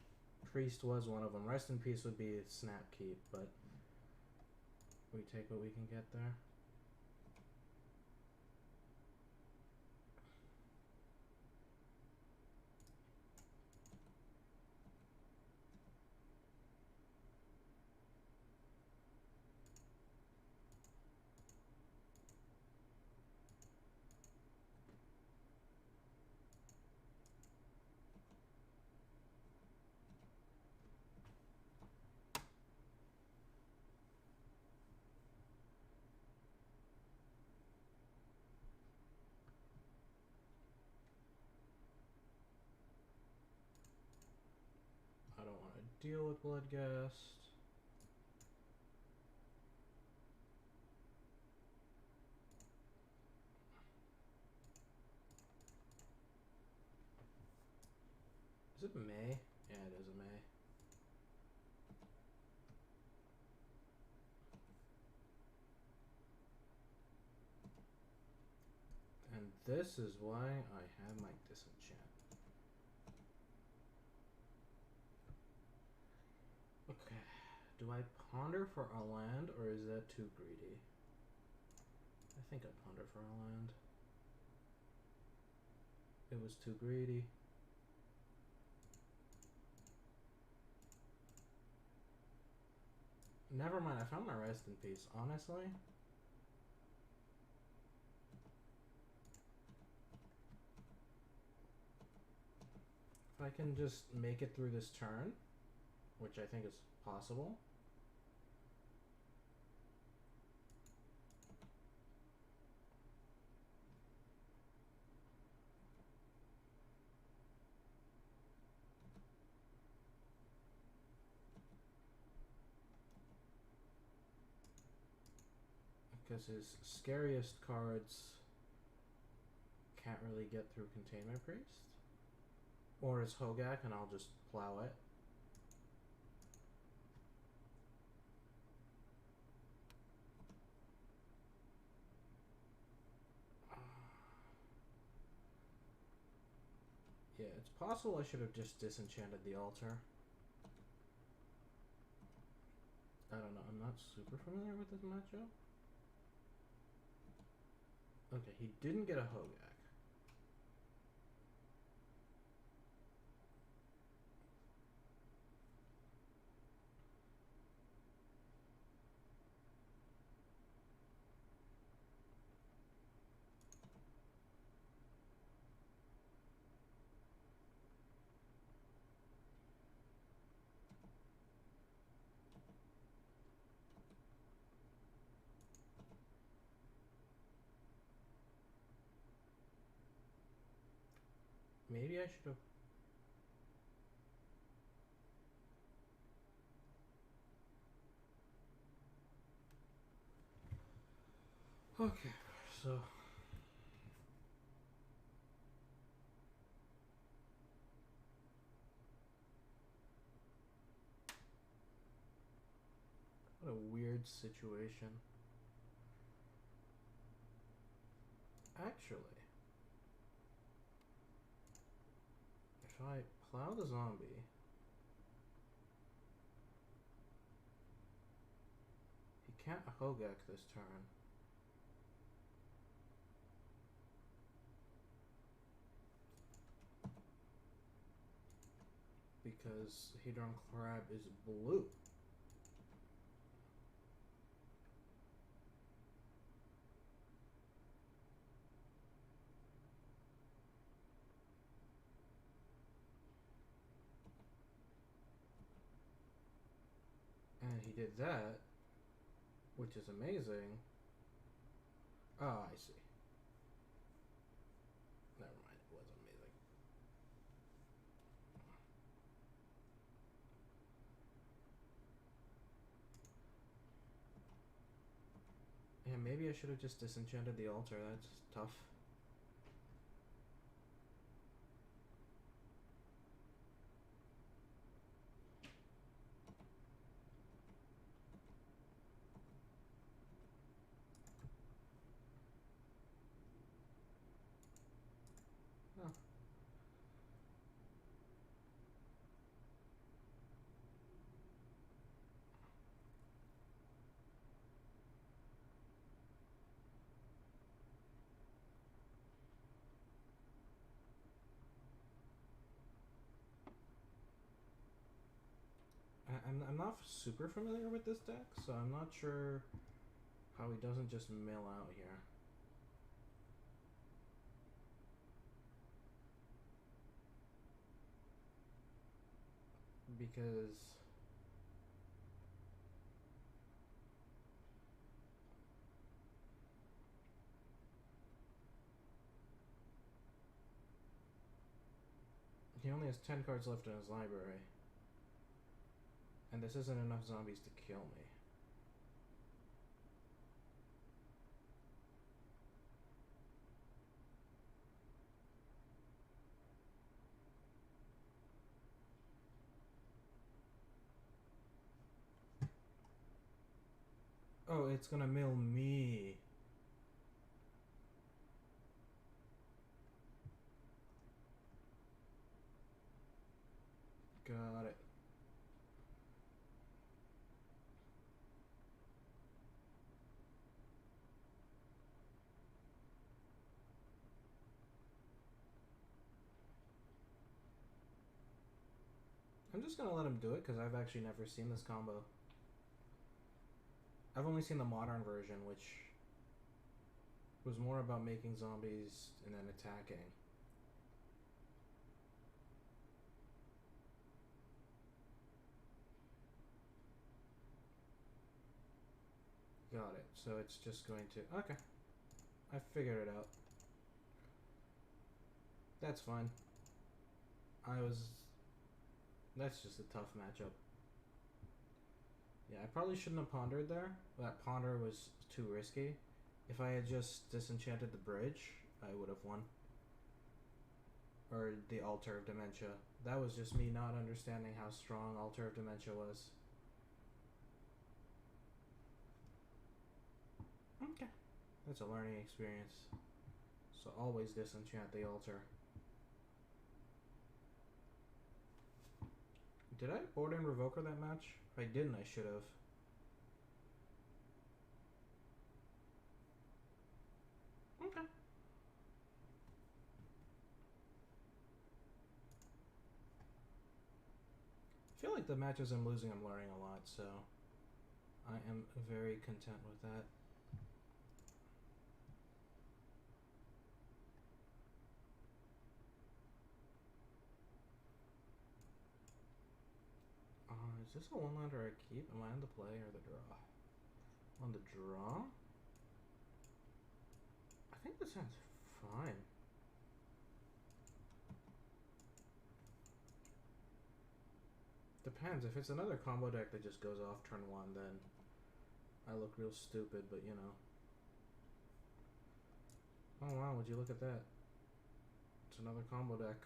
Priest was one of them. Rest in Peace would be a snap keep, but we take what we can get there. I don't want to deal with Bloodghast. Is it May? Yeah, it is a May. And this is why I have my disenchant. Okay, do I ponder for a land, or is that too greedy? I think I ponder for a land. It was too greedy. Never mind, I found my Rest in Peace, honestly. If I can just make it through this turn, which I think is possible. Because his scariest cards can't really get through Containment Priest. Or his Hogak, and I'll just plow it. Yeah, it's possible I should have just disenchanted the altar. I don't know, I'm not super familiar with this matchup. Okay, he didn't get a Hogak. Maybe I should have... Okay, so... weird situation. Actually, if I plow the zombie, he can't Hogak this turn. Because Hedron Crab is blue. And he did that, which is amazing. Oh, I see. Never mind, it was amazing. Yeah, maybe I should have just disenchanted the altar. That's tough. Oh. I'm not super familiar with this deck, so I'm not sure how he doesn't just mill out here. Because he only has 10 cards left in his library. And this isn't enough zombies to kill me. Oh, it's gonna mill me. Got it. I'm just gonna let him do it because I've actually never seen this combo. I've only seen the modern version, which was more about making zombies and then attacking. Got it. So it's just going to... Okay. I figured it out. That's fine. That's just a tough matchup. Yeah, I probably shouldn't have pondered there. That ponder was too risky. If I had just disenchanted the bridge, I would have won. Or the Altar of Dementia. That was just me not understanding how strong Altar of Dementia was. Okay. That's a learning experience. So always disenchant the altar. Did I board in Revoker that match? If I didn't, I should have. Okay. I feel like the matches I'm losing, I'm learning a lot, so I am very content with that. Is this a one-lander I keep? Am I on the play or the draw? On the draw? I think this sounds fine. Depends. If it's another combo deck that just goes off turn one, then I look real stupid, but you know. Oh wow, would you look at that? It's another combo deck.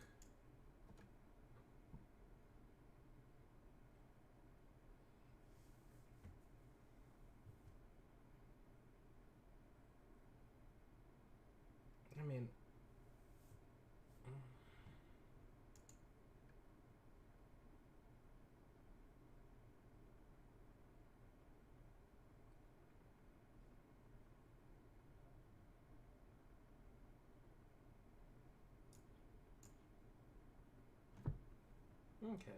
Okay.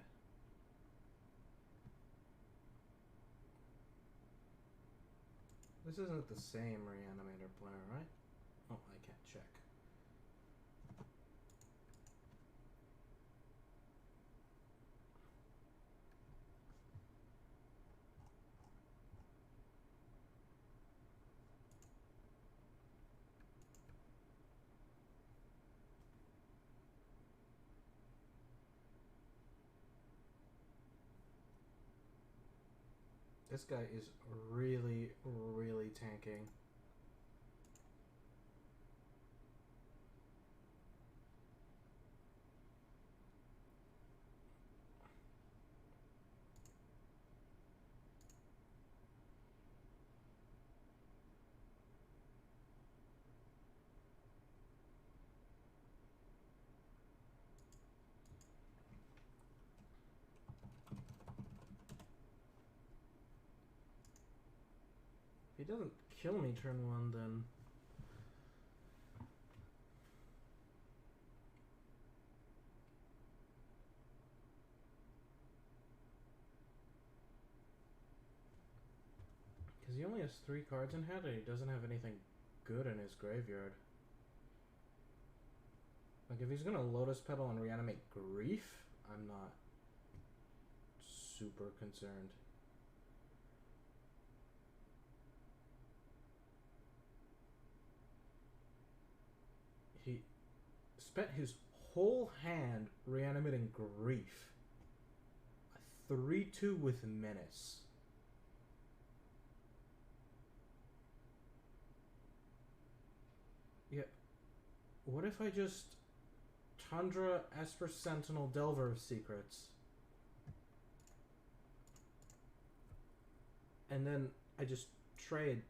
This isn't the same reanimator player, right? Oh, I can't check. This guy is really, really tanking. If he doesn't kill me turn one, then... Because he only has 3 cards in hand and he doesn't have anything good in his graveyard. Like, if he's gonna Lotus Petal and reanimate Grief, I'm not super concerned. He spent his whole hand reanimating Grief. A 3-2 with Menace. Yeah. What if I just Tundra, Esper Sentinel, Delver of Secrets? And then I just trade.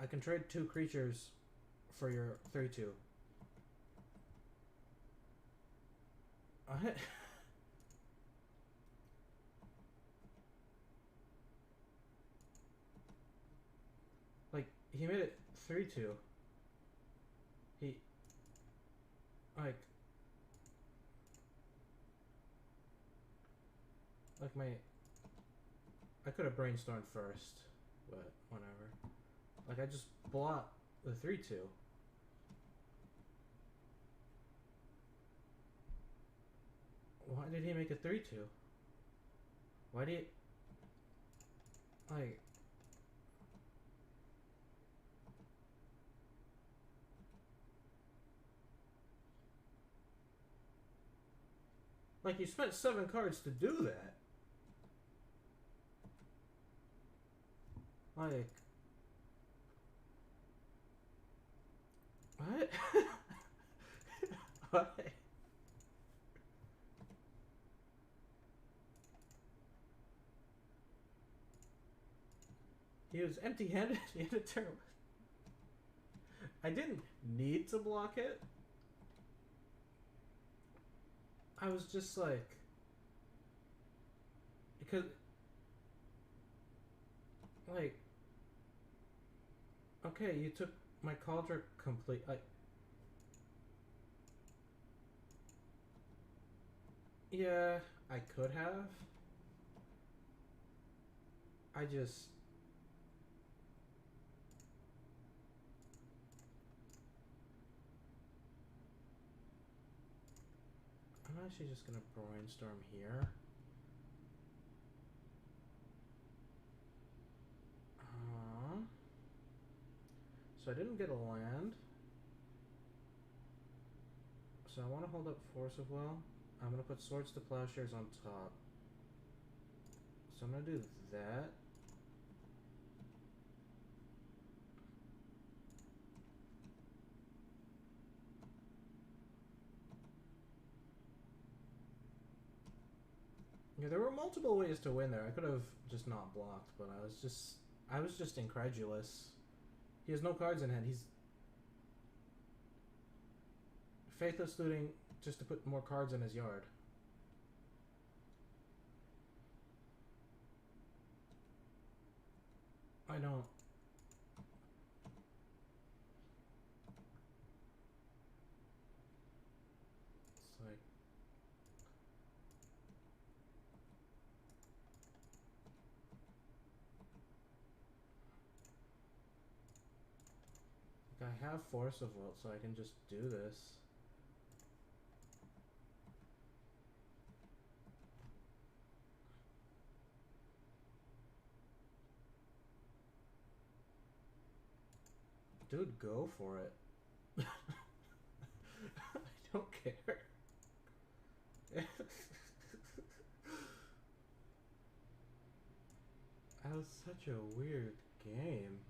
I can trade 2 creatures for your 3-2. What? Like, he made it 3-2. He... Like, my... I could have brainstormed first, but whatever. Like, I just blot the 3-2. Why did he make a 3-2? Why did he... Like... Like, you spent 7 cards to do that. Like... What? What? He was empty-handed. He had a terrible... I didn't need to block it. I was just like... Because... Like... Okay, you took my Cauldron complete... Like... Yeah, I could have. I just... I'm actually just gonna brainstorm here. So I didn't get a land. So I want to hold up Force of Will. I'm gonna put Swords to Plowshares on top. So I'm gonna do that. Yeah, there were multiple ways to win there. I could have just not blocked, but I was just incredulous. He has no cards in hand. He's Faithless Looting just to put more cards in his yard. I don't... I have Force of Will, so I can just do this. Dude, go for it. I don't care. That was such a weird game.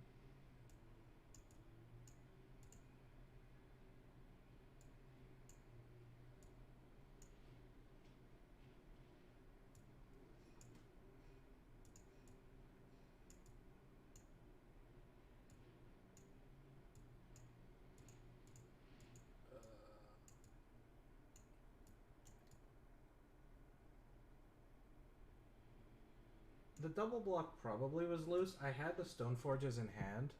The double block probably was loose. I had the stone forges in hand.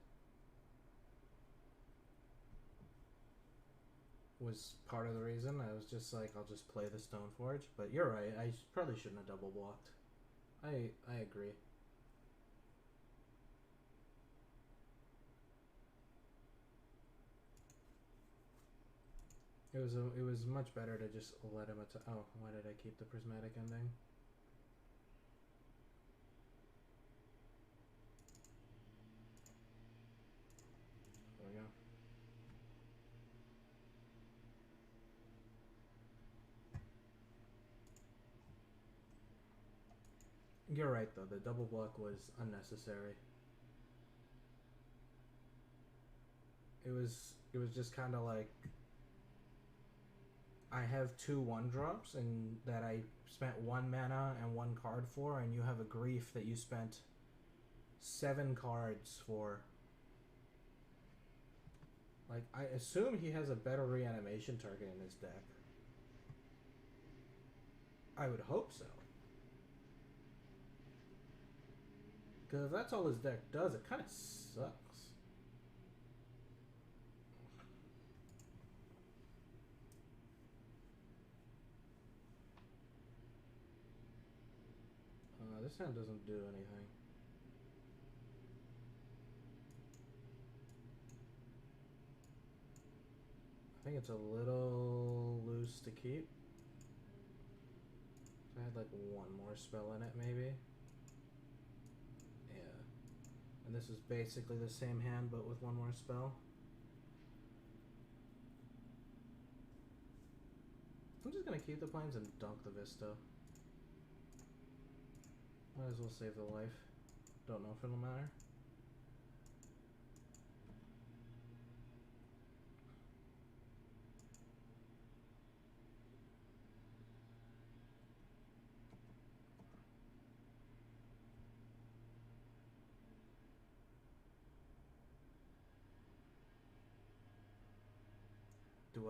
Was part of the reason. I was just like, I'll just play the stone forge. But you're right. I probably shouldn't have double blocked. I agree. It was much better to just let him attack. Oh, why did I keep the prismatic ending? There we go. You're right though. The double block was unnecessary. It was just kind of like, I have 2 1-drops and that I spent 1 mana and 1 card for, and you have a grief that you spent 7 cards for. Like, I assume he has a better reanimation target in his deck. I would hope so. Because if that's all his deck does, it kind of sucks. This hand doesn't do anything. I think it's a little loose to keep. I had like 1 more spell in it, maybe. Yeah. And this is basically the same hand, but with 1 more spell. I'm just gonna keep the planes and dunk the Vista. Might as well save the life. Don't know if it'll matter. Do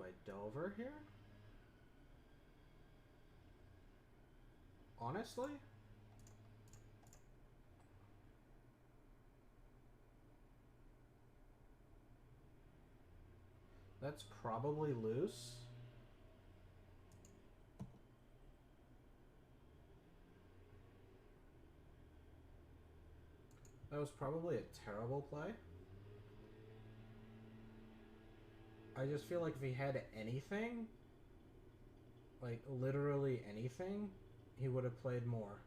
I Delver here? Honestly? That's probably loose. That was probably a terrible play. I just feel like if he had anything, like literally anything, he would have played more.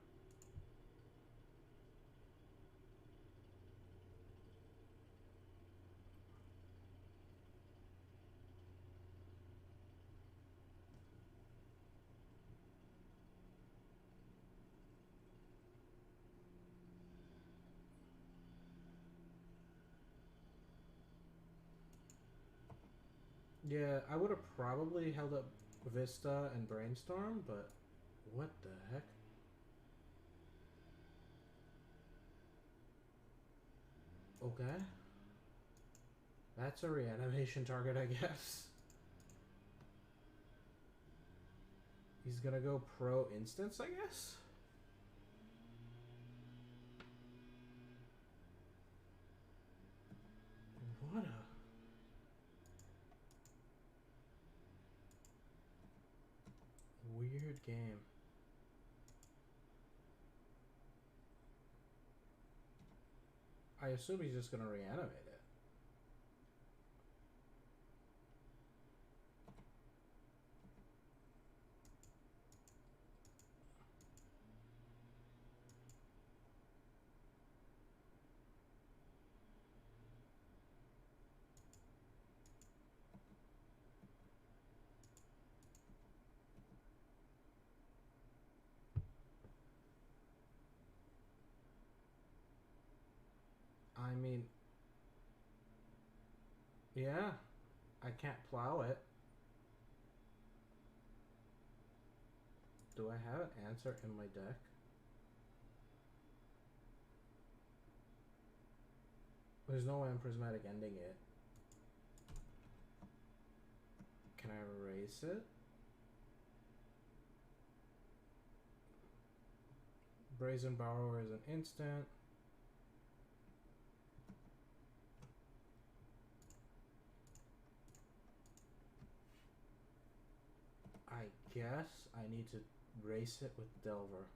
Yeah, I would have probably held up Vista and Brainstorm, but what the heck? Okay. That's a reanimation target, I guess. He's gonna go pro instance, I guess? What a... weird game. I assume he's just gonna reanimate it. I mean, yeah, I can't plow it. Do I have an answer in my deck? There's no way I'm prismatic ending it. Can I erase it? Brazen Borrower is an instant. I guess I need to race it with Delver.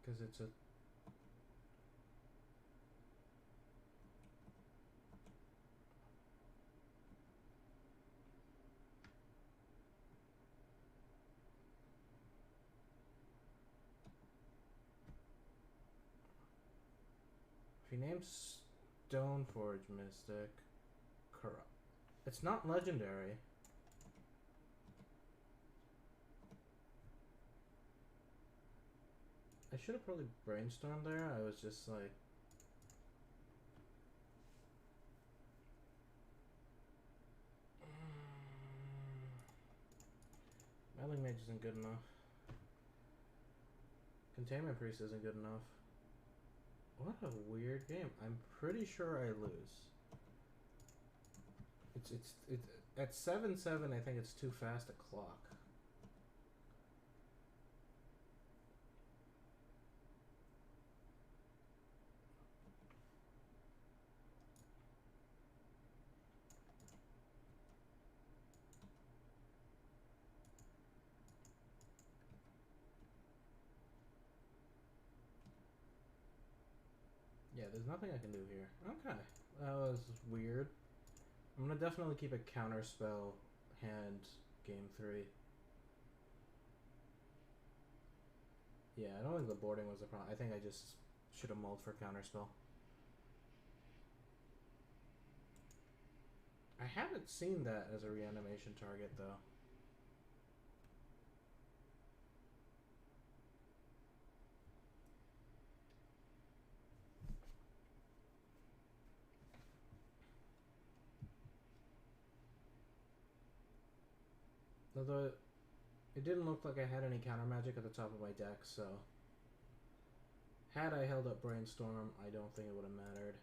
Because it's a... If he names Stoneforge Mystic, corrupt. It's not legendary. I should have probably brainstormed there. I was just like... Meddling Mage isn't good enough. Containment Priest isn't good enough. What a weird game. I'm pretty sure I lose. It's at 7-7. I think it's too fast a clock. Yeah, there's nothing I can do here. Okay, that was weird. I'm gonna definitely keep a counterspell hand game 3. Yeah, I don't think the boarding was the problem. I think I just should have mulled for counterspell. I haven't seen that as a reanimation target though. Although it didn't look like I had any counter magic at the top of my deck, so had I held up Brainstorm, I don't think it would have mattered.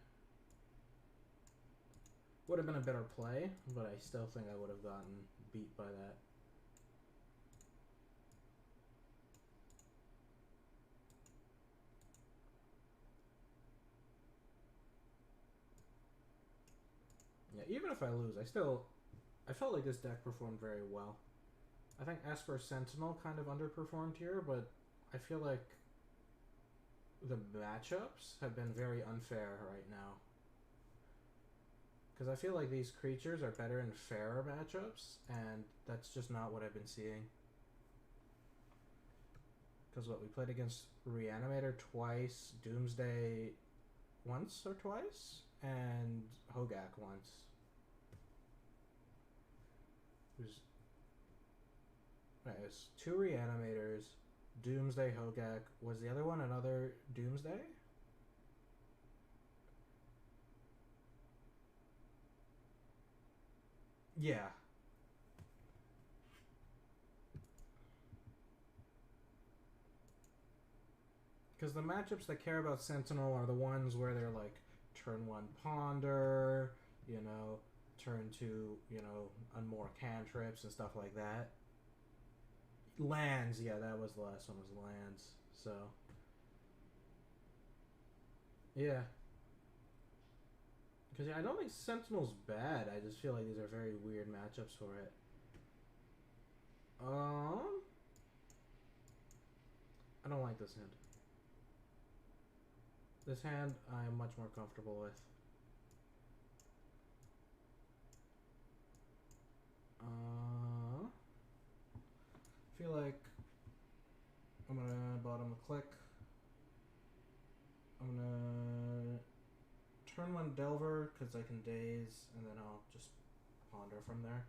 Would have been a better play, but I still think I would have gotten beat by that. Yeah, even if I lose, I felt like this deck performed very well. I think Esper Sentinel kind of underperformed here, but I feel like the matchups have been very unfair right now. Because I feel like these creatures are better in fairer matchups, and that's just not what I've been seeing. Because what, we played against Reanimator twice, Doomsday once or twice, and Hogak once. Right, it was 2 Reanimators, Doomsday, Hogak. Was the other one another Doomsday? Yeah. Because the matchups that care about Sentinel are the ones where they're like turn 1 Ponder, you know, turn 2, you know, unmore cantrips and stuff like that. Lands, yeah, that was the last one, was lands. So, yeah. Because yeah, I don't think Sentinel's bad. I just feel like these are very weird matchups for it. I don't like this hand. This hand I am much more comfortable with. I feel like I'm gonna bottom a click. I'm gonna turn one Delver because I can daze, and then I'll just ponder from there.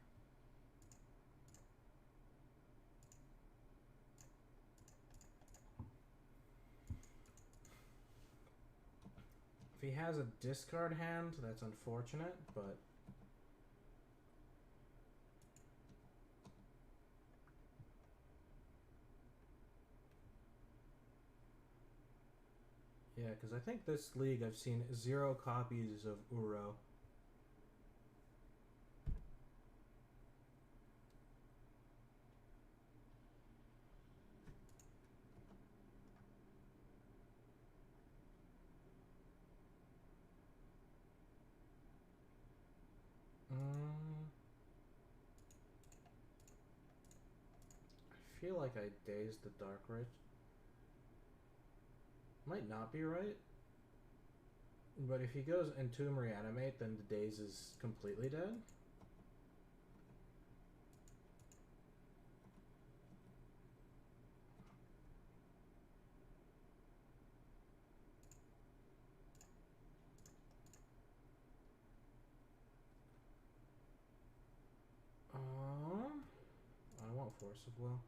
If he has a discard hand, that's unfortunate, but yeah, because I think this league I've seen 0 copies of Uro. I feel like I dazed the Dark Rich. Might not be right. But if he goes Entomb Reanimate, then the daze is completely dead. I want Force of Will.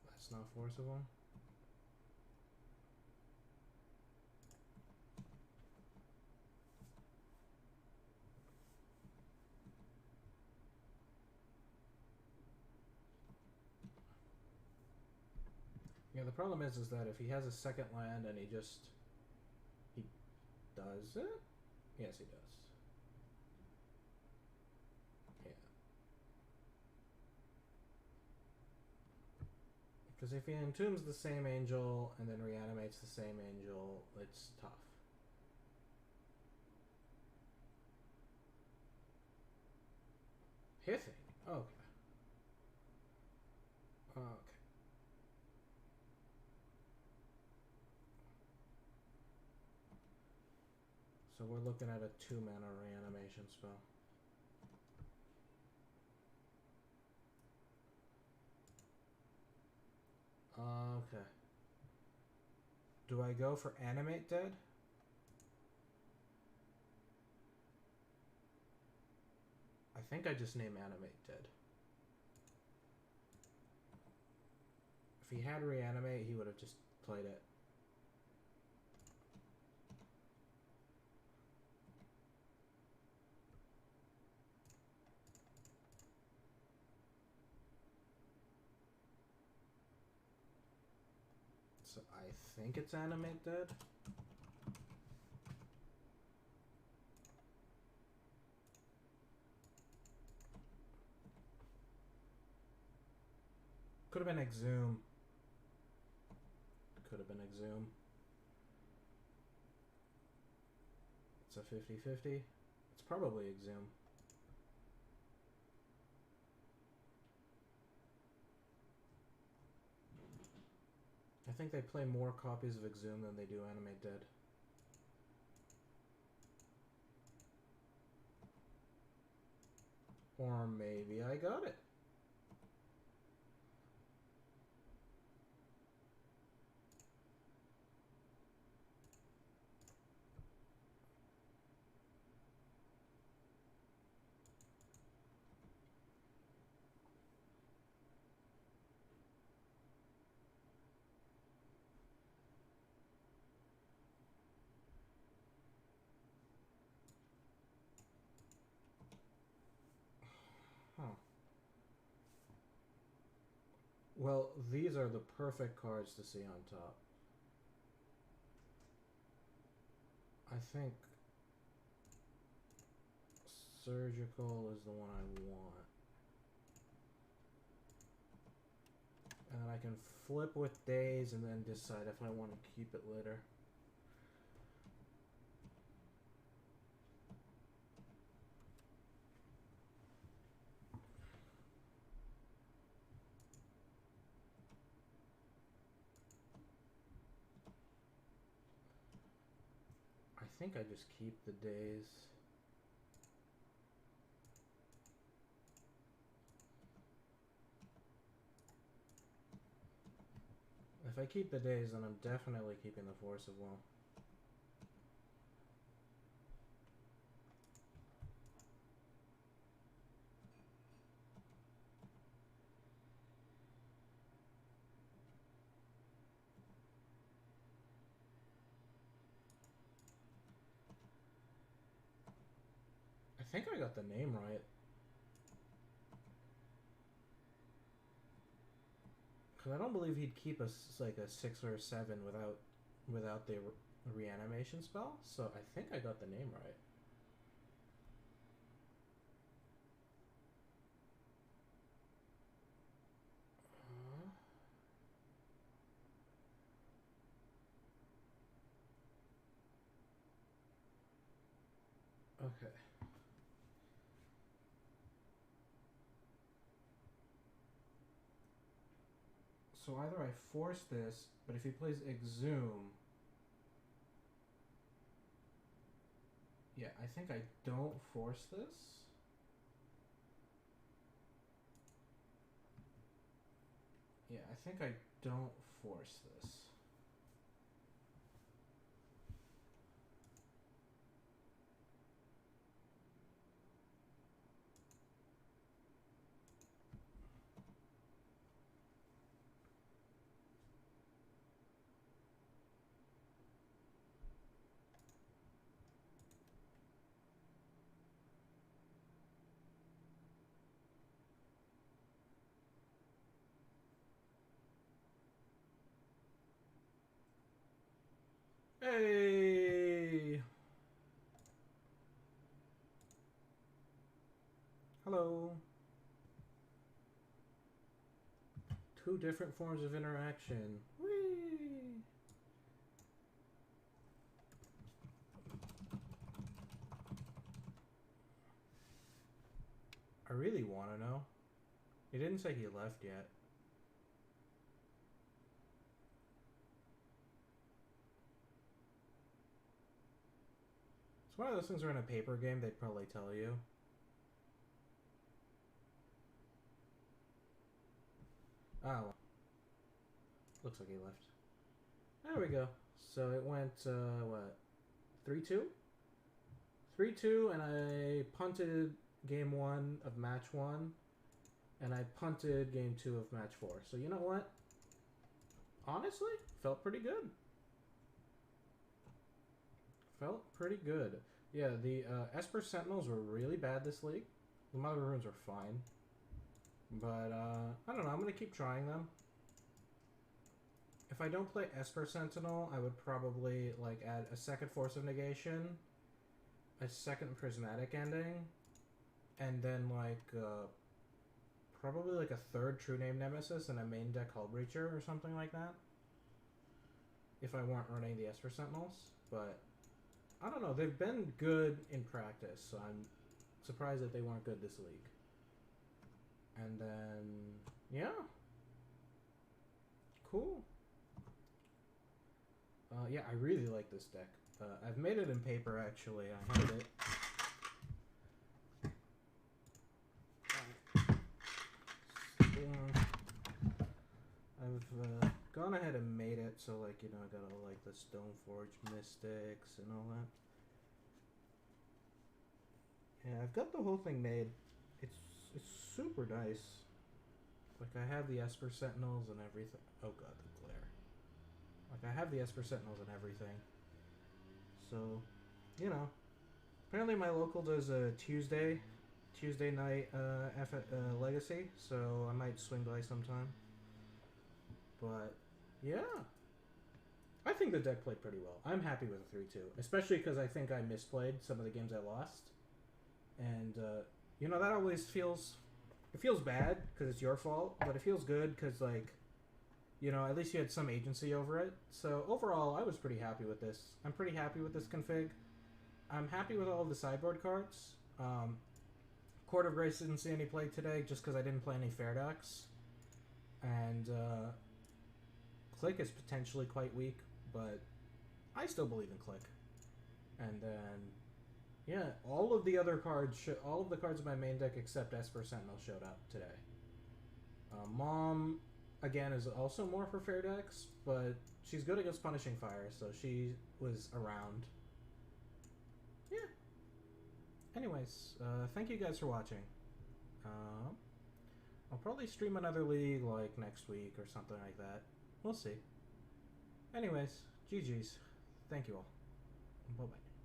That's not Force of Will. Yeah, the problem is that if he has a second land and he does it? Yes, he does. Yeah. Because if he entombs the same angel and then reanimates the same angel, it's tough. Pithing? Okay. Okay. So we're looking at a 2-mana reanimation spell. Okay. Do I go for Animate Dead? I think I just name Animate Dead. If he had Reanimate, he would have just played it. So I think it's Animate Dead. Could have been Exhume. Could have been Exhume. It's a 50-50. It's probably Exhume. I think they play more copies of Exhume than they do Animate Dead. Or maybe I got it. Huh. Well, these are the perfect cards to see on top. I think Surgical is the one I want. And then I can flip with days and then decide if I want to keep it later. I think I just keep the days. If I keep the days, then I'm definitely keeping the Force of Will. I think I got the name right. Because I don't believe he'd keep us like a 6 or a 7 without the reanimation spell. So I think I got the name right. Okay. So either I force this, but if he plays Exhume... Yeah, I think I don't force this. Yeah, I think I don't force this. Hey! Hello. 2 different forms of interaction. Whee! I really want to know. He didn't say he left yet. It's one of those things where in a paper game they'd probably tell you. Oh. Looks like he left. There we go. So it went, what? 3-2? 3-2, and I punted game 1 of match 1, and I punted game 2 of match 4. So you know what? Honestly, felt pretty good. Felt pretty good. Yeah, the Esper Sentinels were really bad this league. The Mother Runes were fine. But, I don't know, I'm going to keep trying them. If I don't play Esper Sentinel, I would probably, like, add a second Force of Negation, a second Prismatic Ending, and then, like, probably, like, a third True Name Nemesis and a main deck Hull Breacher or something like that. If I weren't running the Esper Sentinels. But, I don't know, they've been good in practice, so I'm surprised that they weren't good this league. And then, yeah. Cool. Yeah, I really like this deck. I've made it in paper, actually. I have it. I've gone ahead and made it, so, like, you know, I got all, like, the Stoneforge Mystics and all that. Yeah, I've got the whole thing made. It's super nice. Like, I have the Esper Sentinels and everything. Oh god, the glare. Like, I have the Esper Sentinels and everything. So, you know. Apparently my local does a Tuesday night Legacy, so I might swing by sometime. But, yeah. I think the deck played pretty well. I'm happy with a 3-2. Especially because I think I misplayed some of the games I lost. And, you know, that always feels... It feels bad because it's your fault, but it feels good because, like, you know, at least you had some agency over it. So overall, I was pretty happy with this. I'm pretty happy with this config. I'm happy with all of the sideboard cards. Court of Grace didn't see any play today just because I didn't play any fair decks. And Click is potentially quite weak, but I still believe in Click. And then, yeah, all of the other cards, all of the cards in my main deck except Esper Sentinel showed up today. Mom, again, is also more for fair decks, but she's good against Punishing Fire, so she was around. Yeah. Anyways, thank you guys for watching. I'll probably stream another league like next week or something like that. We'll see. Anyways, GG's. Thank you all. Bye-bye.